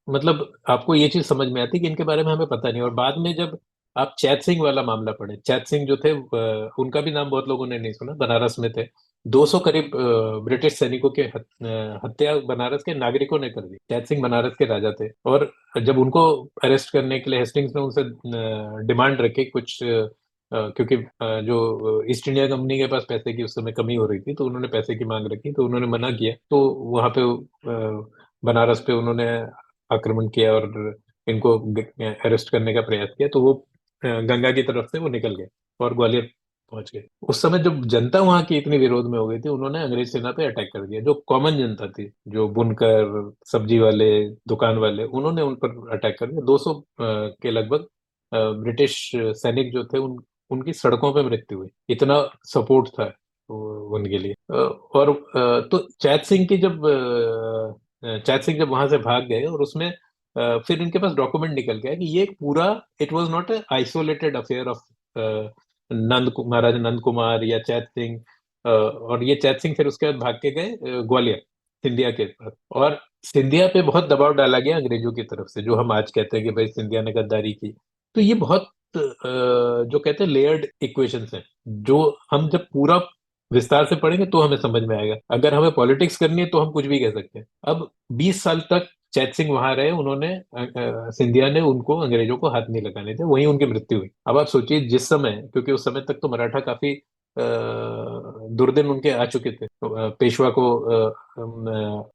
मतलब आपको ये चीज समझ में आती है कि इनके बारे में हमें पता नहीं। और बाद में जब आप चैत सिंह वाला मामला पढ़े। चैत सिंह जो थे, उनका भी नाम बहुत लोगों ने नहीं सुना, बनारस में थे। 200 करीब ब्रिटिश सैनिकों के हत्या बनारस के नागरिकों ने कर दी। चैत सिंह बनारस के राजा थे, और जब उनको अरेस्ट करने के लिए हेस्टिंग्स ने उनसे डिमांड रखी कुछ, क्योंकि जो ईस्ट इंडिया कंपनी के पास पैसे की उस समय कमी हो रही थी, तो उन्होंने पैसे की मांग रखी, तो उन्होंने मना किया। तो वहां पे बनारस पे उन्होंने आक्रमण किया और इनको अरेस्ट करने का प्रयास किया। तो वो गंगा की तरफ से वो निकल गए और ग्वालियर पहुंच गए। उस समय जब जनता वहां की इतनी विरोध में हो गई थी, उन्होंने अंग्रेज सेना पे अटैक कर दिया। जो कॉमन जनता थी, जो बुनकर, सब्जी वाले, दुकान वाले, उन्होंने उन पर अटैक कर दिया। 200 के लगभग ब्रिटिश सैनिक जो थे, उनकी सड़कों पे मृत्यु हुई। इतना सपोर्ट था उनके लिए। और तो चैत सिंह जब वहां से भाग गए, और उसमें फिर इनके पास डॉक्यूमेंट निकल गया कि ये एक पूरा, it was not a isolated affair of Maharaja Nand Kumar या चैत सिंह। और ये चैत सिंह फिर उसके बाद भाग के गए ग्वालियर, सिंधिया के पास। और सिंधिया पे बहुत दबाव डाला गया अंग्रेजों की तरफ से, जो हम आज कहते हैं कि भाई सिंधिया ने गद्दारी की। तो ये बहुत जो कहते हैं लेयर्ड इक्वेशंस हैं, जो हम जब पूरा विस्तार से पढ़ेंगे तो हमें समझ में आएगा। अगर हमें पॉलिटिक्स करनी है तो हम कुछ भी कह सकते हैं। अब 20 साल तक चैत सिंह वहां रहे, उन्होंने सिंधिया ने उनको, अंग्रेजों को हाथ नहीं लगाने थे, वहीं उनकी मृत्यु हुई। अब आप सोचिए, जिस समय, क्योंकि उस समय तक तो मराठा काफी दुर्दिन उनके आ चुके थे, तो, पेशवा को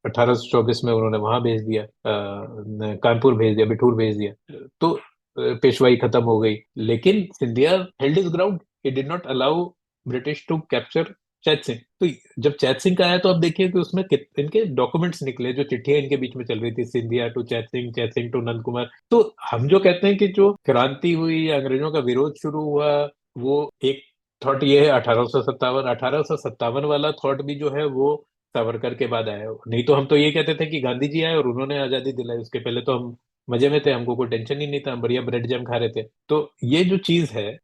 1824 में उन्होंने वहां भेज दिया, कानपुर भेज दिया, बिठूर भेज दिया। तो पेशवाई खत्म हो गई, लेकिन Scindia held his ground. He did not allow British to capture Chait Singh. तो जब चैत सिंह का आया, तो आप देखिए कि उसमें इनके डॉक्यूमेंट्स निकले, जो चिट्ठियां इनके बीच में चल रही थी, सिंधिया टू चैत सिंह, चैत सिंह टू नंद कुमार। तो हम जो कहते हैं कि जो क्रांति हुई या अंग्रेजों का विरोध शुरू हुआ, वो एक थॉट ये है 1857। 1857 वाला थॉट भी जो है वो सावरकर के बाद आया। नहीं तो हम तो ये कहते थे कि गांधी जी आए और उन्होंने आजादी दिलाई, उसके पहले तो हम मजे में थे, हमको कोई टेंशन ही नहीं था, हम बढ़िया ब्रेड जैम खा रहे थे। तो ये जो चीज है,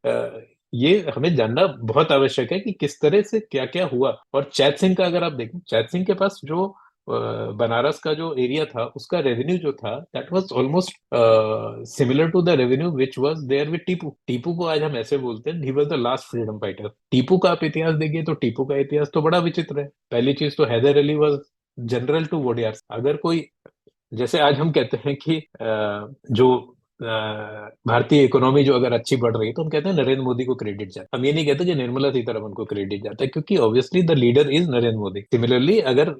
ये हमें जानना बहुत आवश्यक है कि किस तरह से क्या क्या हुआ। और चैत सिंह का अगर आप देखें, चैत सिंह के पास जो बनारस का जो एरिया था, उसका रेवेन्यू जो था, that was almost similar to the revenue which was there with Tipu. Tipu को आज हम ऐसे बोलते हैं, he was the last freedom fighter. Tipu का आप इतिहास देखिए, तो टीपू का इतिहास तो बड़ा विचित्र है। पहली चीज तो Haidar Ali was general to Wodeyar. अगर कोई, जैसे आज हम कहते हैं कि जो भारतीय इकोनॉमी जो अगर अच्छी बढ़ रही है, तो हम कहते हैं नरेंद्र मोदी को क्रेडिट जाता है। हम ये नहीं कहते कि निर्मला सीतारमन को क्रेडिट जाता है, क्योंकि obviously the leader is Narendra Modi. Similarly अगर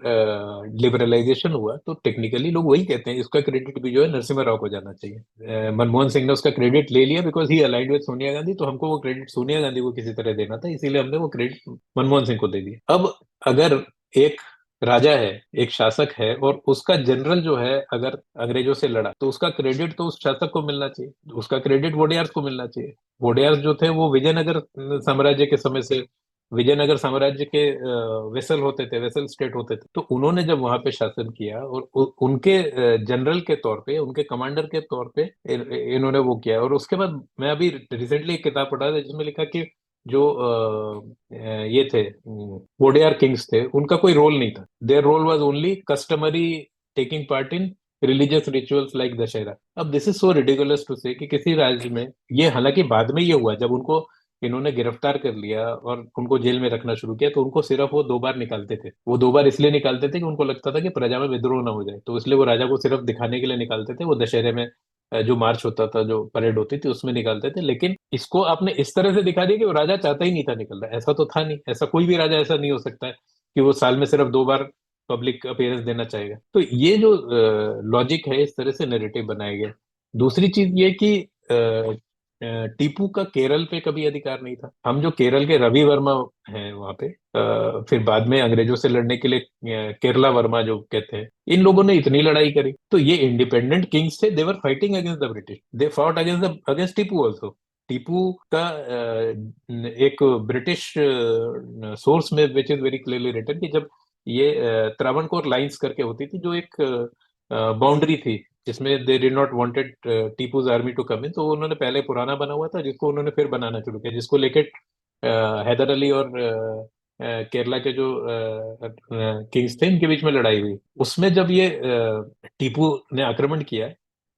लिबरलाइजेशन हुआ, तो टेक्निकली लोग वही कहते हैं, इसका क्रेडिट भी जो है नरसिम्हा राव को जाना चाहिए। मनमोहन सिंह ने उसका क्रेडिट ले लिया because he aligned with Sonia Gandhi, तो हमको वो क्रेडिट सोनिया गांधी को किसी तरह देना था, इसीलिए हमने वो क्रेडिट मनमोहन सिंह को दे दिया। अब अगर एक राजा है, एक शासक है, और उसका जनरल जो है अगर अंग्रेजों से लड़ा, तो उसका क्रेडिट तो उस शासक को मिलना चाहिए, उसका क्रेडिट वोडेयार्स को मिलना चाहिए। वोडेयार्स जो थे, वो विजयनगर साम्राज्य के समय से, विजयनगर साम्राज्य के वेसल होते थे, वेसल स्टेट होते थे। तो उन्होंने जब वहां पे शासन किया, और उनके जनरल के तौर पे, उनके कमांडर के तौर पे इन्होंने वो किया। और उसके बाद मैं अभी रिसेंटली एक किताब पढ़ा था, जिसमें लिखा कि जो ये थे, वोडेयार किंग्स थे, उनका कोई रोल नहीं था। Their role was only customary, taking part in religious rituals like Dussehra. अब this is so ridiculous to say कि किसी राज्य में, ये हालांकि बाद में ये हुआ, जब उनको इन्होंने गिरफ्तार कर लिया और उनको जेल में रखना शुरू किया, तो उनको सिर्फ वो 2 बार निकालते थे। वो 2 बार इसलिए निकालते थे कि उनको लगता था कि प्रजा में विद्रोह ना हो जाए, तो इसलिए वो राजा को सिर्फ दिखाने के लिए निकालते थे। वो दशहरे में जो मार्च होता था, जो परेड होती थी, उसमें निकालते थे। लेकिन इसको आपने इस तरह से दिखा दिया कि वो राजा चाहता ही नहीं था निकल रहा। ऐसा तो था नहीं, ऐसा कोई भी राजा ऐसा नहीं हो सकता है कि वो साल में सिर्फ 2 बार पब्लिक अपीयरेंस देना चाहेगा। तो ये जो लॉजिक है, इस तरह से नैरेटिव बनाया गया। दूसरी चीज ये कि टीपू का केरल पे कभी अधिकार नहीं था। हम जो केरल के रवि वर्मा हैं वहां पे, फिर बाद में अंग्रेजों से लड़ने के लिए केरला वर्मा जो कहते हैं, इन लोगों ने इतनी लड़ाई करी। तो ये इंडिपेंडेंट किंग्स थे, they were fighting against the British, they fought against Tipu also. Tipu का एक ब्रिटिश सोर्स में which is very clearly written कि जब ये त्रावणकोर लाइंस करके होती थी, जो एक बाउंड्री थी, जिसमें they did not wanted Tipu's army to come in, तो उन्होंने पहले पुराना बना हुआ था, जिसको उन्होंने फिर बनाना शुरू किया, जिसको लेके हैदर अली और केरला के जो किंग्स थे, इनके बीच में लड़ाई हुई। उसमें जब ये टीपू ने आक्रमण किया,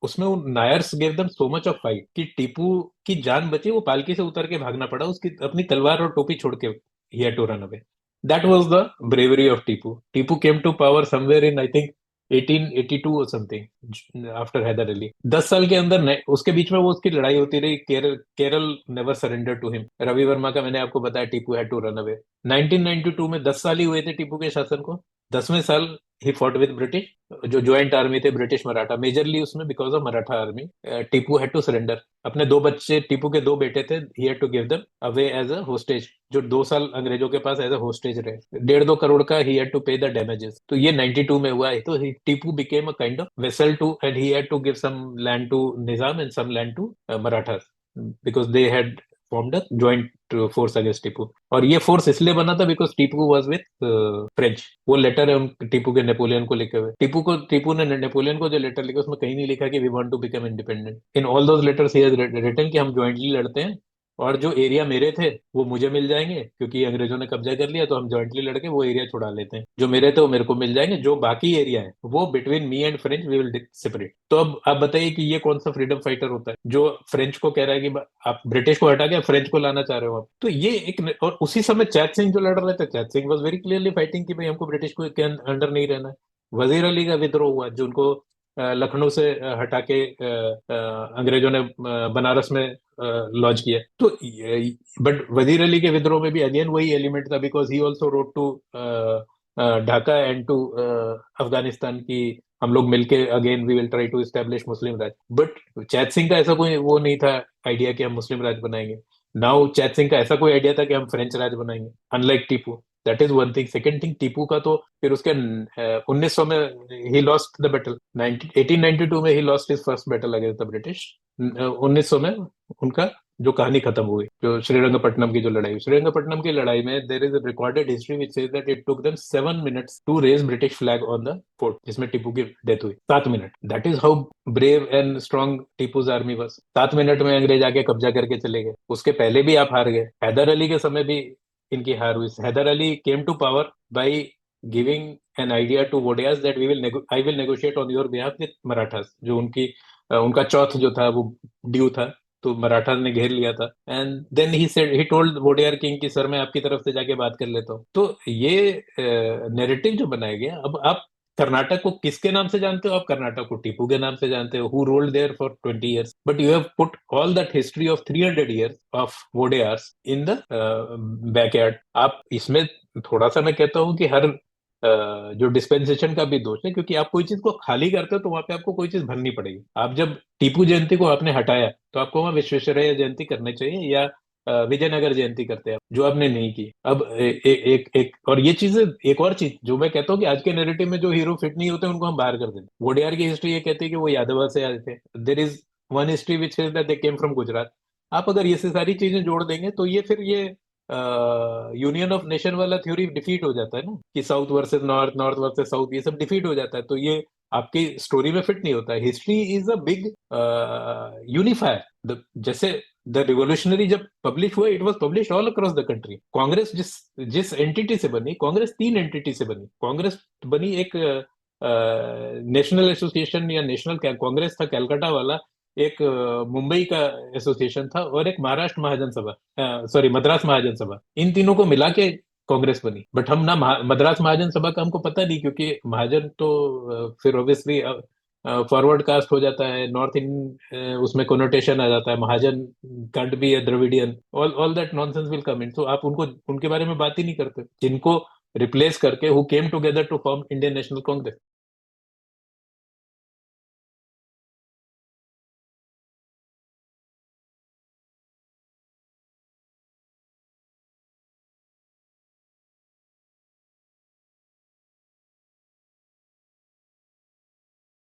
उसमें वो Nairs gave them so much of fight कि टीपू की जान बची, वो पालकी से उतर के भागना पड़ा, उसकी अपनी तलवार और टोपी छोड़ के he had to run away. That was the bravery of Tipu. Tipu came to power somewhere in I think 1882 और समथिंग आफ्टर हैदर अली। 10 साल के अंदर उसके बीच में वो उसकी लड़ाई होती रही। Kerala Kerala never surrender to him. Ravi Varma का मैंने आपको बताया, Tipu had to run away. 1992 में 10 साल ही हुए थे टीपू के शासन को। 10वें साल ही फॉट विद ब्रिटिश, जो ज्वाइंट आर्मी थे ब्रिटिश मराठा, मेजरली उसमें because of Maratha army. Tipu had to surrender. अपने 2 बच्चे, टीपू के 2 बेटे थे, he had to give them away as a hostage, जो 2 साल अंग्रेजों के पास एज अ होस्टेज रहे। 1.5-2 करोड़ का he had to pay the damages. तो ये 92 में हुआ है। तो Tipu became a kind of vassal too, and he had to give some land to Nizam and some land to Maratha, because they had formed a joint force against Tipu. और ये फोर्स इसलिए बना था because Tipu was with French. वो लेटर है उन टीपू के नेपोलियन को लिखे हुए। टीपू ने नेपोलियन को जो लेटर लिखा उसमें कहीं नहीं लिखा कि we want to become independent. In all those letters he has written कि हम ज्वाइंटली लड़ते हैं, और जो एरिया मेरे थे वो मुझे मिल जाएंगे, क्योंकि अंग्रेजों ने कब्जा कर लिया, तो हम ज्वाइंटली लड़के वो एरिया छुड़ा लेते हैं। जो मेरे थे वो मेरे को मिल जाएंगे, जो बाकी एरिया है वो between me and French we will separate. तो अब आप बताइए कि ये कौन सा फ्रीडम फाइटर होता है जो फ्रेंच को कह रहा है कि आप ब्रिटिश को हटा के फ्रेंच को लाना चाह रहे हो आप। तो ये एक, और उसी समय चैत सिंह जो लड़ रहे थे, चैत Singh was very clearly fighting कि भाई हमको ब्रिटिश को के अंडर नहीं रहना है। वजीर अली का विद्रोह हुआ, जो उनको लखनऊ से हटा के अंग्रेजों ने बनारस में लॉन्च किया। तो बट वजीर अली के विद्रोह में भी अगेन वही एलिमेंट था, because he also wrote to Dhaka and to Afghanistan की हम लोग मिलके again we will try to establish Muslim Raj. But Chait Singh का ऐसा कोई वो नहीं था आइडिया कि हम मुस्लिम राज बनाएंगे। नाउ चैत सिंह का ऐसा कोई आइडिया था कि हम फ्रेंच राज बनाएंगे, unlike Tipu. That is one thing. Second thing, Tipu का तो फिर उसके 1900 में ही लॉस्ट द बैटल। 1892 में he lost his first battle against the British. 1900 में उनका जो कहानी खत्म हुई, जो श्रीरंगपट्टनम की जो लड़ाई हुई, श्रीरंगपट्टनम की लड़ाई में there is a recorded history which says that it took them 7 minutes to raise British flag on the fort, जिसमें टीपू की डेथ हुई। 7 minute. That is how brave and strong Tipu's army बस। 7 मिनट में अंग्रेज आके कब्जा करके चले गए। उसके पहले भी आप हार गए, हैदर अली के समय भी इनकी हार हुई। Hyder Ali came to power by giving an idea to Wodeyars that I will negotiate on your behalf with Marathas, जो उनका चौथ जो था वो ड्यू था, तो मराठा ने घेर लिया था। And then he told Wodeyar king कि सर मैं आपकी तरफ से जाके बात कर लेता हूँ। तो ये नैरेटिव जो बनाया गया। अब आप कर्नाटक को किसके नाम से जानते हो? आप कर्नाटक को टीपू के नाम से जानते हो, who ruled there for 20 years, but you have put all that history of 300 years of Wodeyars in the backyard. आप इसमें थोड़ा सा मैं कहता हूँ कि हर जो डिस्पेंसेशन का भी दोष है, क्योंकि आप कोई चीज को खाली करते हो तो वहां पे आपको कोई चीज भरनी पड़ेगी। आप जब टीपू जयंती को आपने हटाया तो आपको वहां विश्वेश्वरैया जयंती करनी चाहिए, या विजयनगर जयंती करते हैं, जो आपने नहीं की। अब एक और ये चीज, एक और चीज जो मैं कहता हूँ कि आज के नैरेटिव में जो हीरो फिट नहीं होते उनको हम बाहर कर देते। वोडियार की हिस्ट्री ये कहती है कि वो यादव से आए थे। There is one history which is that they came from Gujarat. आप अगर ये सारी चीजें जोड़ देंगे तो ये फिर ये यूनियन ऑफ नेशन वाला थ्योरी डिफीट हो जाता है ना, कि south versus north, north versus south, ये सब डिफीट हो जाता है। तो ये आपकी स्टोरी में फिट नहीं होता है। History is a big unifier. जैसे द रिवोल्यूशनरी जब पब्लिश हुआ, it was publish all across the country. Congress जिस जिस एंटिटी से बनी, कांग्रेस 3 एंटिटी से बनी। कांग्रेस बनी एक नेशनल एसोसिएशन या नेशनल कांग्रेस था कलकत्ता वाला, एक मुंबई का एसोसिएशन था, और एक महाराष्ट्र महाजन सभा, सॉरी मद्रास महाजन सभा। इन तीनों को मिला के कांग्रेस बनी। बट हम ना मद्रास महाजन सभा का हमको पता नहीं, क्योंकि महाजन तो फिर ऑब्वियसली फॉरवर्ड कास्ट हो जाता है, नॉर्थ इन उसमें कोनोटेशन आ जाता है, Mahajan can't be a Dravidian, all all that nonsense will come in. तो आप उनको उनके बारे में बात ही नहीं करते, जिनको रिप्लेस करके who came together to form Indian National Congress.